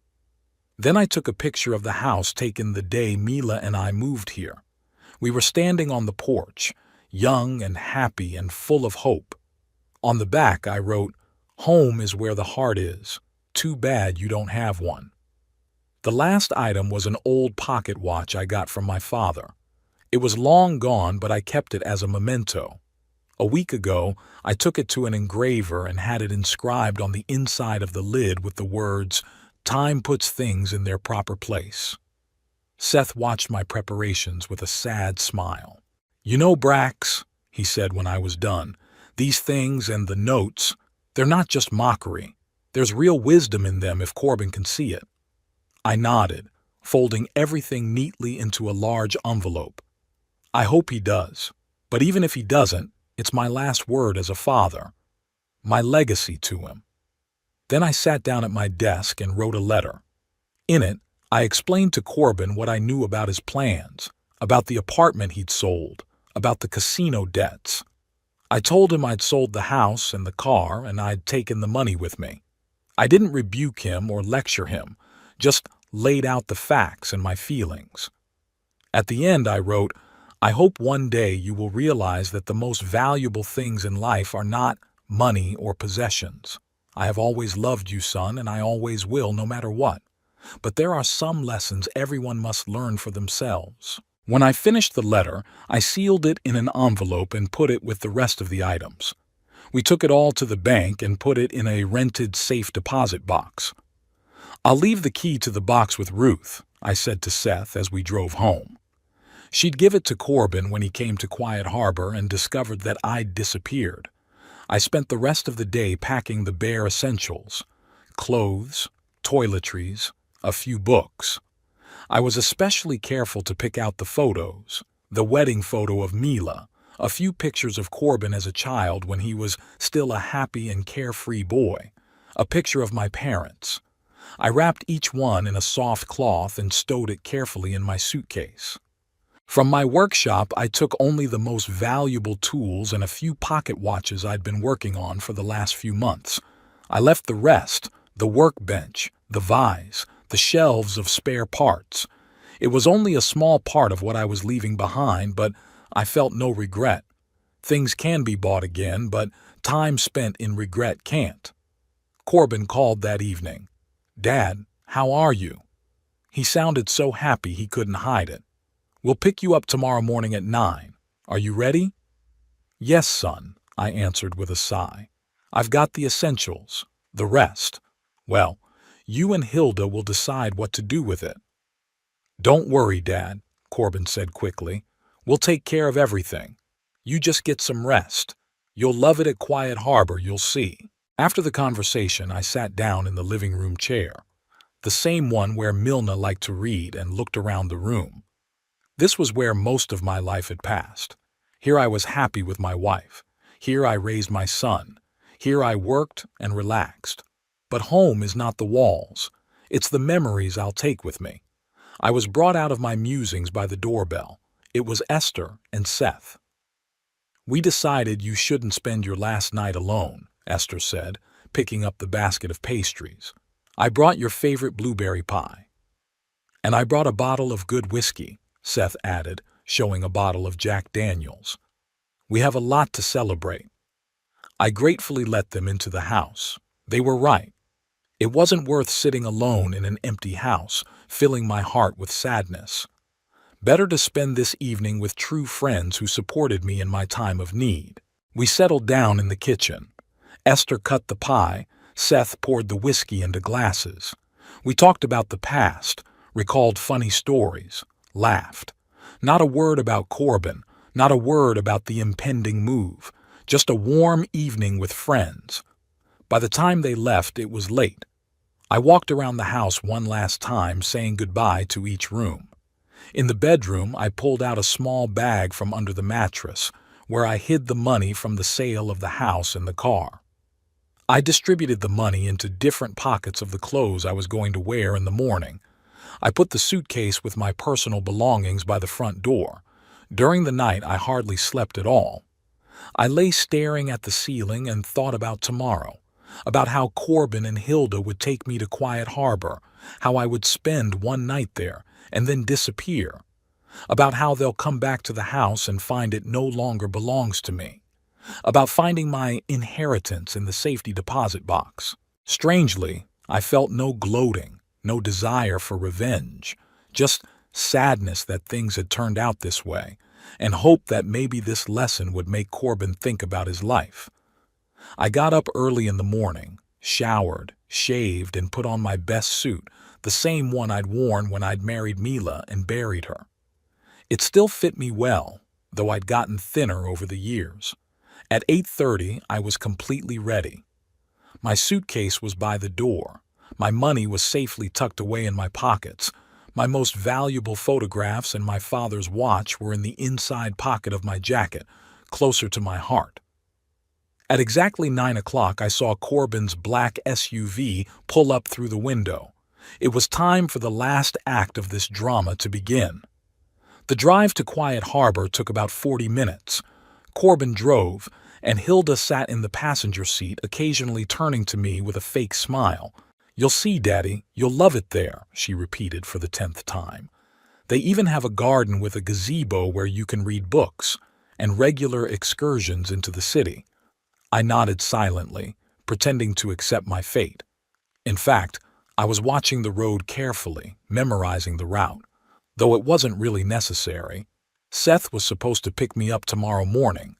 Then I took a picture of the house taken the day Mila and I moved here. We were standing on the porch, young and happy and full of hope. On the back I wrote, "Home is where the heart is. Too bad you don't have one." The last item was an old pocket watch I got from my father. It was long gone, but I kept it as a memento. A week ago, I took it to an engraver and had it inscribed on the inside of the lid with the words, "Time puts things in their proper place." Seth watched my preparations with a sad smile. "You know, Brax," he said when I was done, "these things and the notes, they're not just mockery. There's real wisdom in them if Corbin can see it." I nodded, folding everything neatly into a large envelope. "I hope he does. But even if he doesn't, it's my last word as a father. My legacy to him." Then I sat down at my desk and wrote a letter. In it, I explained to Corbin what I knew about his plans, about the apartment he'd sold, about the casino debts. I told him I'd sold the house and the car and I'd taken the money with me. I didn't rebuke him or lecture him, just laid out the facts and my feelings. At the end I wrote, "I hope one day you will realize that the most valuable things in life are not money or possessions. I have always loved you, son, and I always will, no matter what. But there are some lessons everyone must learn for themselves." When I finished the letter, I sealed it in an envelope and put it with the rest of the items. We took it all to the bank and put it in a rented safe deposit box. "I'll leave the key to the box with Ruth," I said to Seth as we drove home. She'd give it to Corbin when he came to Quiet Harbor and discovered that I'd disappeared. I spent the rest of the day packing the bare essentials: clothes, toiletries, a few books. I was especially careful to pick out the photos, the wedding photo of Mila, a few pictures of Corbin as a child when he was still a happy and carefree boy, a picture of my parents. I wrapped each one in a soft cloth and stowed it carefully in my suitcase. From my workshop, I took only the most valuable tools and a few pocket watches I'd been working on for the last few months. I left the rest, the workbench, the vise, the shelves of spare parts. It was only a small part of what I was leaving behind, but I felt no regret. Things can be bought again, but time spent in regret can't. Corbin called that evening. "Dad, how are you?" He sounded so happy he couldn't hide it. "We'll pick you up tomorrow morning at 9. Are you ready?" "Yes, son," I answered with a sigh. "I've got the essentials. The rest, well, you and Hilda will decide what to do with it." "Don't worry, Dad," Corbin said quickly. "We'll take care of everything. You just get some rest. You'll love it at Quiet Harbor, you'll see." After the conversation, I sat down in the living room chair, the same one where Milna liked to read, and looked around the room. This was where most of my life had passed. Here I was happy with my wife. Here I raised my son. Here I worked and relaxed. But home is not the walls. It's the memories I'll take with me. I was brought out of my musings by the doorbell. It was Esther and Seth. "We decided you shouldn't spend your last night alone," Esther said, picking up the basket of pastries. "I brought your favorite blueberry pie." "And I brought a bottle of good whiskey," Seth added, showing a bottle of Jack Daniels. "We have a lot to celebrate." I gratefully let them into the house. They were right. It wasn't worth sitting alone in an empty house, filling my heart with sadness. Better to spend this evening with true friends who supported me in my time of need. We settled down in the kitchen. Esther cut the pie. Seth poured the whiskey into glasses. We talked about the past, recalled funny stories, laughed. Not a word about Corbin, not a word about the impending move, just a warm evening with friends. By the time they left, it was late. I walked around the house one last time, saying goodbye to each room. In the bedroom, I pulled out a small bag from under the mattress, where I hid the money from the sale of the house and the car. I distributed the money into different pockets of the clothes I was going to wear in the morning. I put the suitcase with my personal belongings by the front door. During the night, I hardly slept at all. I lay staring at the ceiling and thought about tomorrow, about how Corbin and Hilda would take me to Quiet Harbor, how I would spend one night there and then disappear, about how they'll come back to the house and find it no longer belongs to me, about finding my inheritance in the safety deposit box. Strangely, I felt no gloating, no desire for revenge, just sadness that things had turned out this way, and hope that maybe this lesson would make Corbin think about his life. I got up early in the morning, showered, shaved, and put on my best suit, the same one I'd worn when I'd married Mila and buried her. It still fit me well, though I'd gotten thinner over the years. At 8:30, I was completely ready. My suitcase was by the door. My money was safely tucked away in my pockets. My most valuable photographs and my father's watch were in the inside pocket of my jacket, closer to my heart. At exactly 9 o'clock, I saw Corbin's black SUV pull up through the window. It was time for the last act of this drama to begin. The drive to Quiet Harbor took about 40 minutes. Corbin drove, and Hilda sat in the passenger seat, occasionally turning to me with a fake smile. "You'll see, Daddy, you'll love it there," she repeated for the 10th time. "They even have a garden with a gazebo where you can read books, and regular excursions into the city." I nodded silently, pretending to accept my fate. In fact, I was watching the road carefully, memorizing the route, though it wasn't really necessary. Seth was supposed to pick me up tomorrow morning.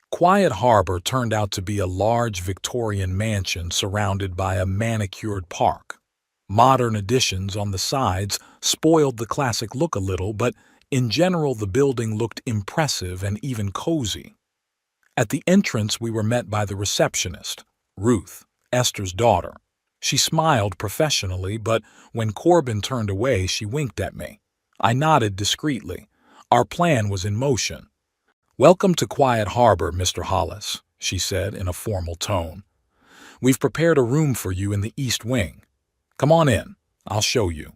Quiet Harbor turned out to be a large Victorian mansion surrounded by a manicured park. Modern additions on the sides spoiled the classic look a little, but in general the building looked impressive and even cozy. At the entrance, we were met by the receptionist, Ruth, Esther's daughter. She smiled professionally, but when Corbin turned away, she winked at me. I nodded discreetly. Our plan was in motion. "Welcome to Quiet Harbor, Mr. Hollis," she said in a formal tone. "We've prepared a room for you in the East Wing. Come on in. I'll show you."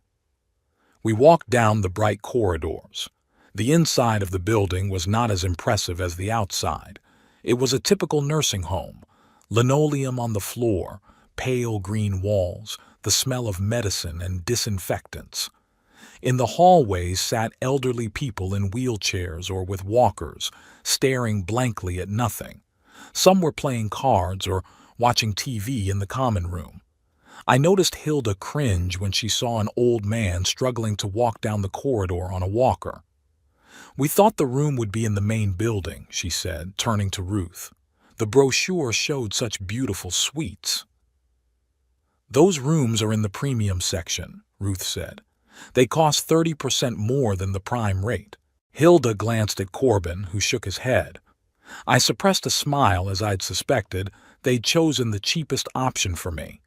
We walked down the bright corridors. The inside of the building was not as impressive as the outside. It was a typical nursing home. Linoleum on the floor, pale green walls, the smell of medicine and disinfectants. In the hallways sat elderly people in wheelchairs or with walkers, staring blankly at nothing. Some were playing cards or watching TV in the common room. I noticed Hilda cringe when she saw an old man struggling to walk down the corridor on a walker. "We thought the room would be in the main building," she said, turning to Ruth. "The brochure showed such beautiful suites." "Those rooms are in the premium section," Ruth said. "They cost 30% more than the prime rate." Hilda glanced at Corbin, who shook his head. I suppressed a smile as I'd suspected. They'd chosen the cheapest option for me.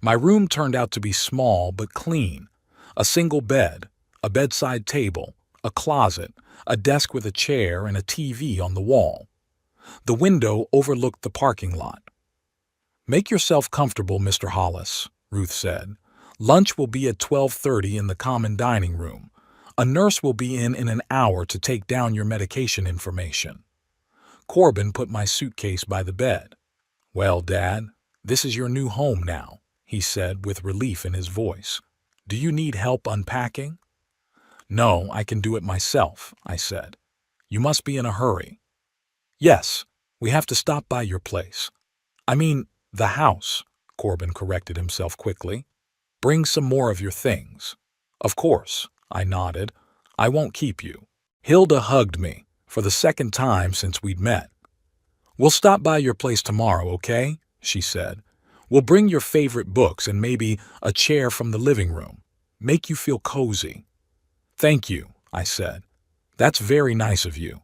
My room turned out to be small but clean. A single bed, a bedside table, a closet, a desk with a chair, and a TV on the wall. The window overlooked the parking lot. "Make yourself comfortable, Mr. Hollis," Ruth said. "Lunch will be at 12:30 in the common dining room. A nurse will be in an hour to take down your medication information." Corbin put my suitcase by the bed. "Well, Dad, this is your new home now," he said with relief in his voice. "Do you need help unpacking?" "No, I can do it myself," I said. "You must be in a hurry." "Yes, we have to stop by your place. I mean, the house," Corbin corrected himself quickly. "Bring some more of your things." "Of course," I nodded. "I won't keep you." Hilda hugged me, for the second time since we'd met. "We'll stop by your place tomorrow, okay?" she said. "We'll bring your favorite books and maybe a chair from the living room. Make you feel cozy." "Thank you," I said. "That's very nice of you."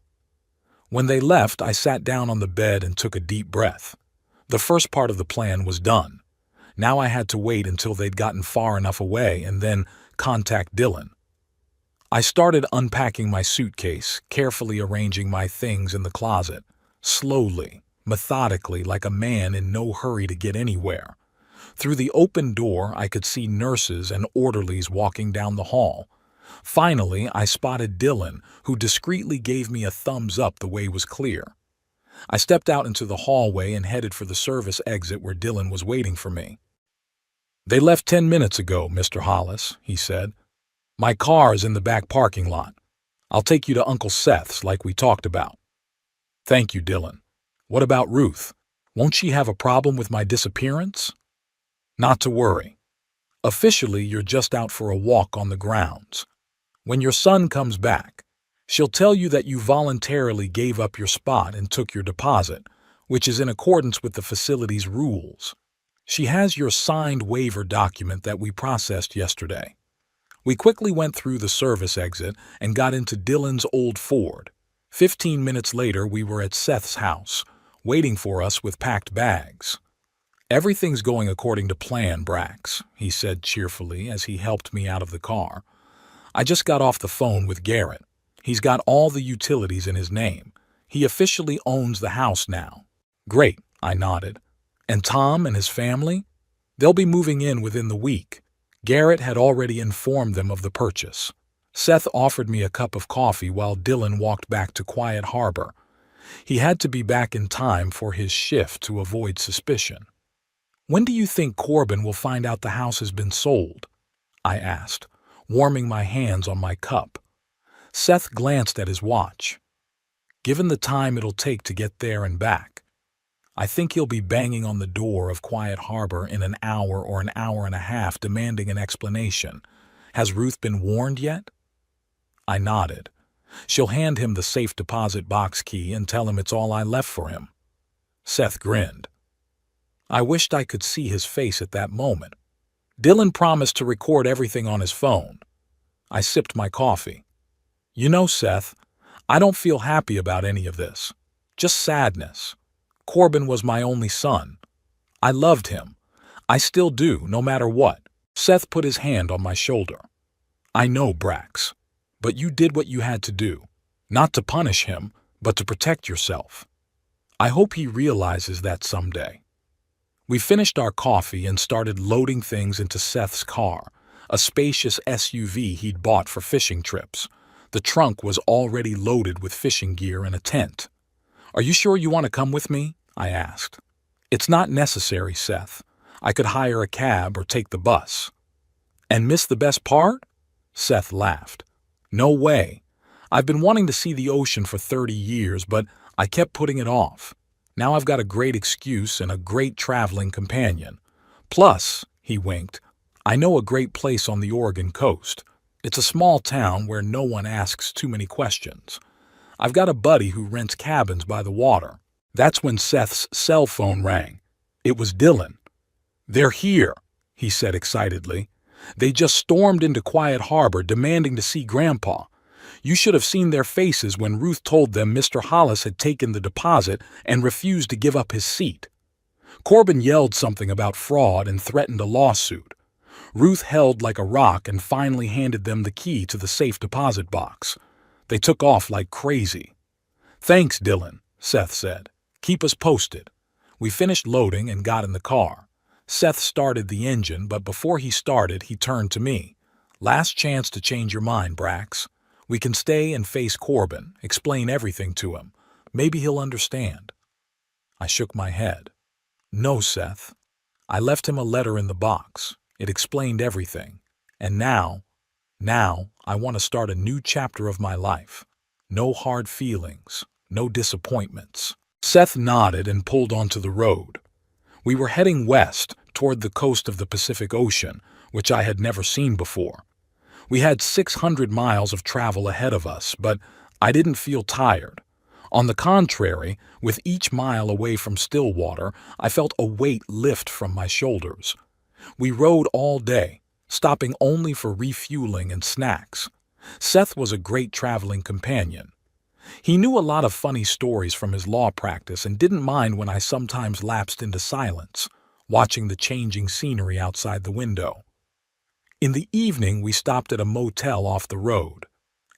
When they left, I sat down on the bed and took a deep breath. The first part of the plan was done. Now I had to wait until they'd gotten far enough away and then contact Dylan. I started unpacking my suitcase, carefully arranging my things in the closet, slowly, methodically, like a man in no hurry to get anywhere. Through the open door, I could see nurses and orderlies walking down the hall. Finally, I spotted Dylan, who discreetly gave me a thumbs up the way was clear. I stepped out into the hallway and headed for the service exit where Dylan was waiting for me. "They left 10 minutes ago, Mr. Hollis," he said. "My car is in the back parking lot. I'll take you to Uncle Seth's like we talked about." "Thank you, Dylan. What about Ruth? Won't she have a problem with my disappearance?" "Not to worry. Officially, you're just out for a walk on the grounds. When your son comes back, she'll tell you that you voluntarily gave up your spot and took your deposit, which is in accordance with the facility's rules. She has your signed waiver document that we processed yesterday." We quickly went through the service exit and got into Dylan's old Ford. 15 minutes later, we were at Seth's house, waiting for us with packed bags. "Everything's going according to plan, Brax," he said cheerfully as he helped me out of the car. "I just got off the phone with Garrett. He's got all the utilities in his name. He officially owns the house now." "Great," I nodded. "And Tom and his family? They'll be moving in within the week." Garrett had already informed them of the purchase. Seth offered me a cup of coffee while Dylan walked back to Quiet Harbor. He had to be back in time for his shift to avoid suspicion. "When do you think Corbin will find out the house has been sold?" I asked, warming my hands on my cup. Seth glanced at his watch. "Given the time it'll take to get there and back, I think he'll be banging on the door of Quiet Harbor in an hour or an hour and a half demanding an explanation. Has Ruth been warned yet?" I nodded. "She'll hand him the safe deposit box key and tell him it's all I left for him." Seth grinned. I wished I could see his face at that moment. Dylan promised to record everything on his phone. I sipped my coffee. "You know, Seth, I don't feel happy about any of this. Just sadness. Corbin was my only son. I loved him. I still do, no matter what." Seth put his hand on my shoulder. "I know, Brax, but you did what you had to do. Not to punish him, but to protect yourself. I hope he realizes that someday." We finished our coffee and started loading things into Seth's car, a spacious SUV he'd bought for fishing trips. The trunk was already loaded with fishing gear and a tent. "Are you sure you want to come with me?" I asked. "It's not necessary, Seth. I could hire a cab or take the bus." "And miss the best part?" Seth laughed. "No way. I've been wanting to see the ocean for 30 years, but I kept putting it off. Now I've got a great excuse and a great traveling companion. Plus," he winked, "I know a great place on the Oregon coast. It's a small town where no one asks too many questions. I've got a buddy who rents cabins by the water." That's when Seth's cell phone rang. It was Dylan. "They're here," he said excitedly. "They just stormed into Quiet Harbor demanding to see Grandpa. You should have seen their faces when Ruth told them Mr. Hollis had taken the deposit and refused to give up his seat. Corbin yelled something about fraud and threatened a lawsuit. Ruth held like a rock and finally handed them the key to the safe deposit box. They took off like crazy. "Thanks, Dylan," Seth said. "Keep us posted." We finished loading and got in the car. Seth started the engine, but before he started, he turned to me. "Last chance to change your mind, Brax. We can stay and face Corbin, explain everything to him. Maybe he'll understand." I shook my head. "No, Seth. I left him a letter in the box. It explained everything. And now I want to start a new chapter of my life. No hard feelings, no disappointments." Seth nodded and pulled onto the road. We were heading west toward the coast of the Pacific Ocean, which I had never seen before. We had 600 miles of travel ahead of us, but I didn't feel tired. On the contrary, with each mile away from Stillwater, I felt a weight lift from my shoulders. We rode all day, stopping only for refueling and snacks. Seth was a great traveling companion. He knew a lot of funny stories from his law practice and didn't mind when I sometimes lapsed into silence, watching the changing scenery outside the window. In the evening, we stopped at a motel off the road.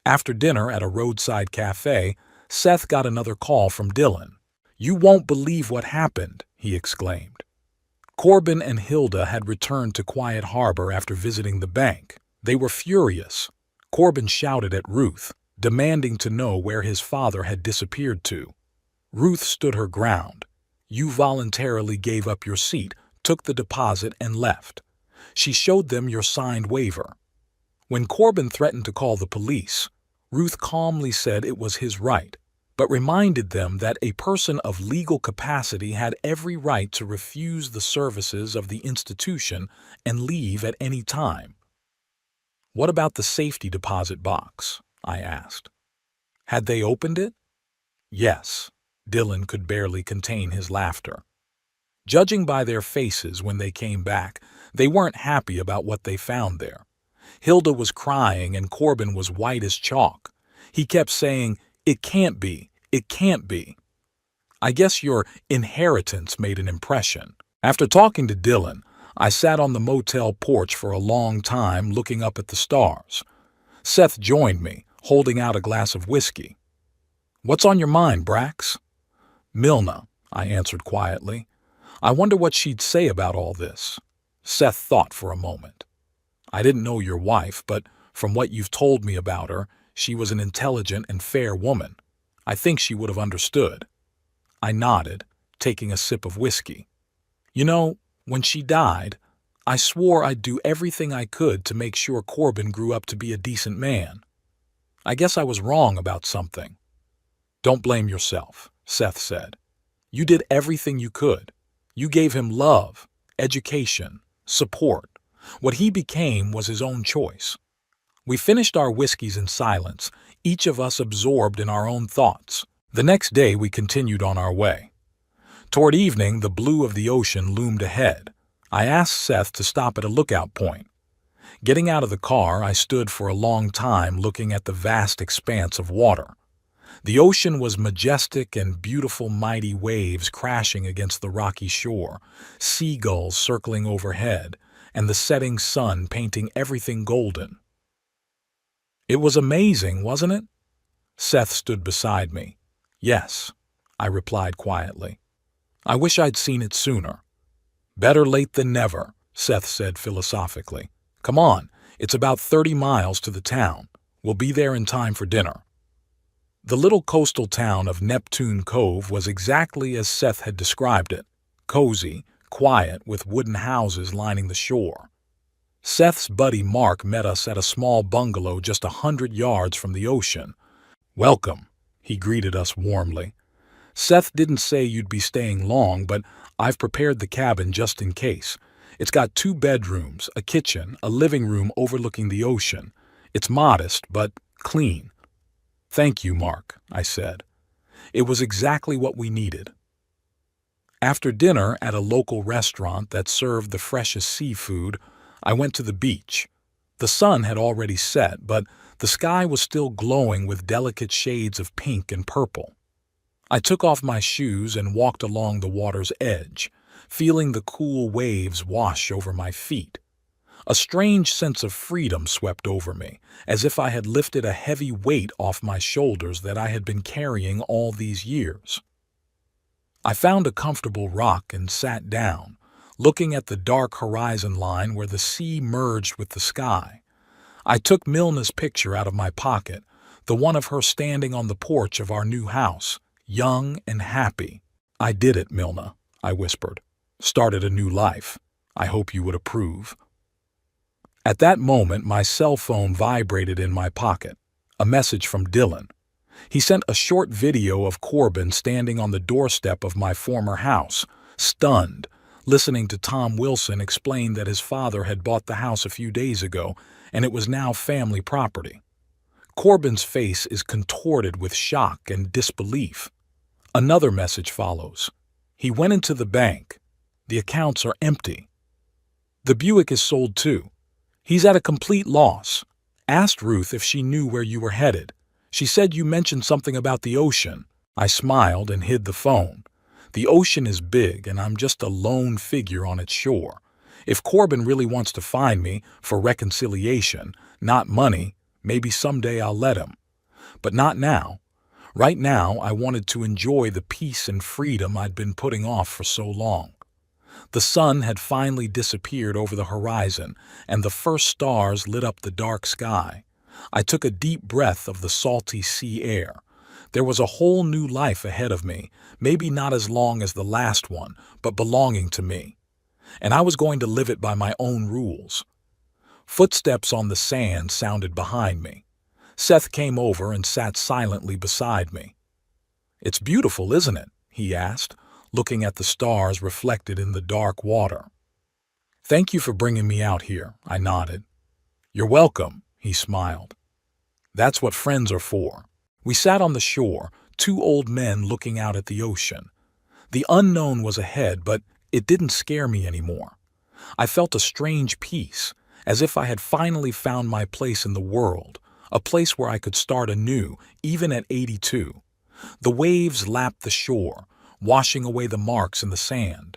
After dinner at a roadside cafe, Seth got another call from Dylan. "You won't believe what happened," he exclaimed. Corbin and Hilda had returned to Quiet Harbor after visiting the bank. They were furious. Corbin shouted at Ruth, demanding to know where his father had disappeared to. Ruth stood her ground. "You voluntarily gave up your seat, took the deposit, and left." She showed them your signed waiver. When Corbin threatened to call the police, Ruth calmly said it was his right, but reminded them that a person of legal capacity had every right to refuse the services of the institution and leave at any time. "What about the safety deposit box?" I asked. "Had they opened it?" "Yes." Dylan could barely contain his laughter. Judging by their faces when they came back, they weren't happy about what they found there. Hilda was crying and Corbin was white as chalk. He kept saying, "It can't be, it can't be." I guess your inheritance made an impression. After talking to Dylan, I sat on the motel porch for a long time looking up at the stars. Seth joined me, holding out a glass of whiskey. "What's on your mind, Brax?" "Milna," I answered quietly. "I wonder what she'd say about all this." Seth thought for a moment. "I didn't know your wife, but from what you've told me about her, she was an intelligent and fair woman. I think she would have understood." I nodded, taking a sip of whiskey. "You know, when she died, I swore I'd do everything I could to make sure Corbin grew up to be a decent man. I guess I was wrong about something." "Don't blame yourself," Seth said. "You did everything you could. You gave him love, education, support. What he became was his own choice." We finished our whiskeys in silence, each of us absorbed in our own thoughts. The next day we continued on our way. Toward evening, the blue of the ocean loomed ahead. I asked Seth to stop at a lookout point. Getting out of the car, I stood for a long time looking at the vast expanse of water. The ocean was majestic and beautiful, mighty waves crashing against the rocky shore, seagulls circling overhead, and the setting sun painting everything golden. "It was amazing, wasn't it?" Seth stood beside me. "Yes," I replied quietly. "I wish I'd seen it sooner." "Better late than never," Seth said philosophically. "Come on, it's about 30 miles to the town. We'll be there in time for dinner." The little coastal town of Neptune Cove was exactly as Seth had described it, cozy, quiet, with wooden houses lining the shore. Seth's buddy Mark met us at a small bungalow just 100 yards from the ocean. "Welcome," he greeted us warmly. "Seth didn't say you'd be staying long, but I've prepared the cabin just in case. It's got 2 bedrooms, a kitchen, a living room overlooking the ocean. It's modest, but clean." "Thank you, Mark," I said. It was exactly what we needed. After dinner at a local restaurant that served the freshest seafood, I went to the beach. The sun had already set, but the sky was still glowing with delicate shades of pink and purple. I took off my shoes and walked along the water's edge, feeling the cool waves wash over my feet. A strange sense of freedom swept over me, as if I had lifted a heavy weight off my shoulders that I had been carrying all these years. I found a comfortable rock and sat down, looking at the dark horizon line where the sea merged with the sky. I took Milna's picture out of my pocket, the one of her standing on the porch of our new house, young and happy. "I did it, Milna," I whispered. "Started a new life. I hope you would approve." At that moment, my cell phone vibrated in my pocket. A message from Dylan. He sent a short video of Corbin standing on the doorstep of my former house, stunned, listening to Tom Wilson explain that his father had bought the house a few days ago and it was now family property. Corbin's face is contorted with shock and disbelief. Another message follows. He went into the bank. The accounts are empty. The Buick is sold too. He's at a complete loss. Asked Ruth if she knew where you were headed. She said you mentioned something about the ocean. I smiled and hid the phone. The ocean is big and I'm just a lone figure on its shore. If Corbin really wants to find me for reconciliation, not money, maybe someday I'll let him. But not now. Right now, I wanted to enjoy the peace and freedom I'd been putting off for so long. The sun had finally disappeared over the horizon, and the first stars lit up the dark sky. I took a deep breath of the salty sea air. There was a whole new life ahead of me, maybe not as long as the last one, but belonging to me. And I was going to live it by my own rules. Footsteps on the sand sounded behind me. Seth came over and sat silently beside me. "It's beautiful, isn't it?" he asked, looking at the stars reflected in the dark water. "Thank you for bringing me out here," I nodded. "You're welcome," he smiled. "That's what friends are for." We sat on the shore, two old men looking out at the ocean. The unknown was ahead, but it didn't scare me anymore. I felt a strange peace, as if I had finally found my place in the world, a place where I could start anew, even at 82. The waves lapped the shore, washing away the marks in the sand.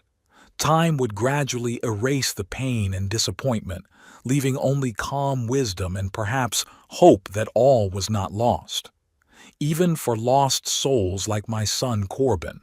Time would gradually erase the pain and disappointment, leaving only calm wisdom and perhaps hope that all was not lost. Even for lost souls like my son Corbin,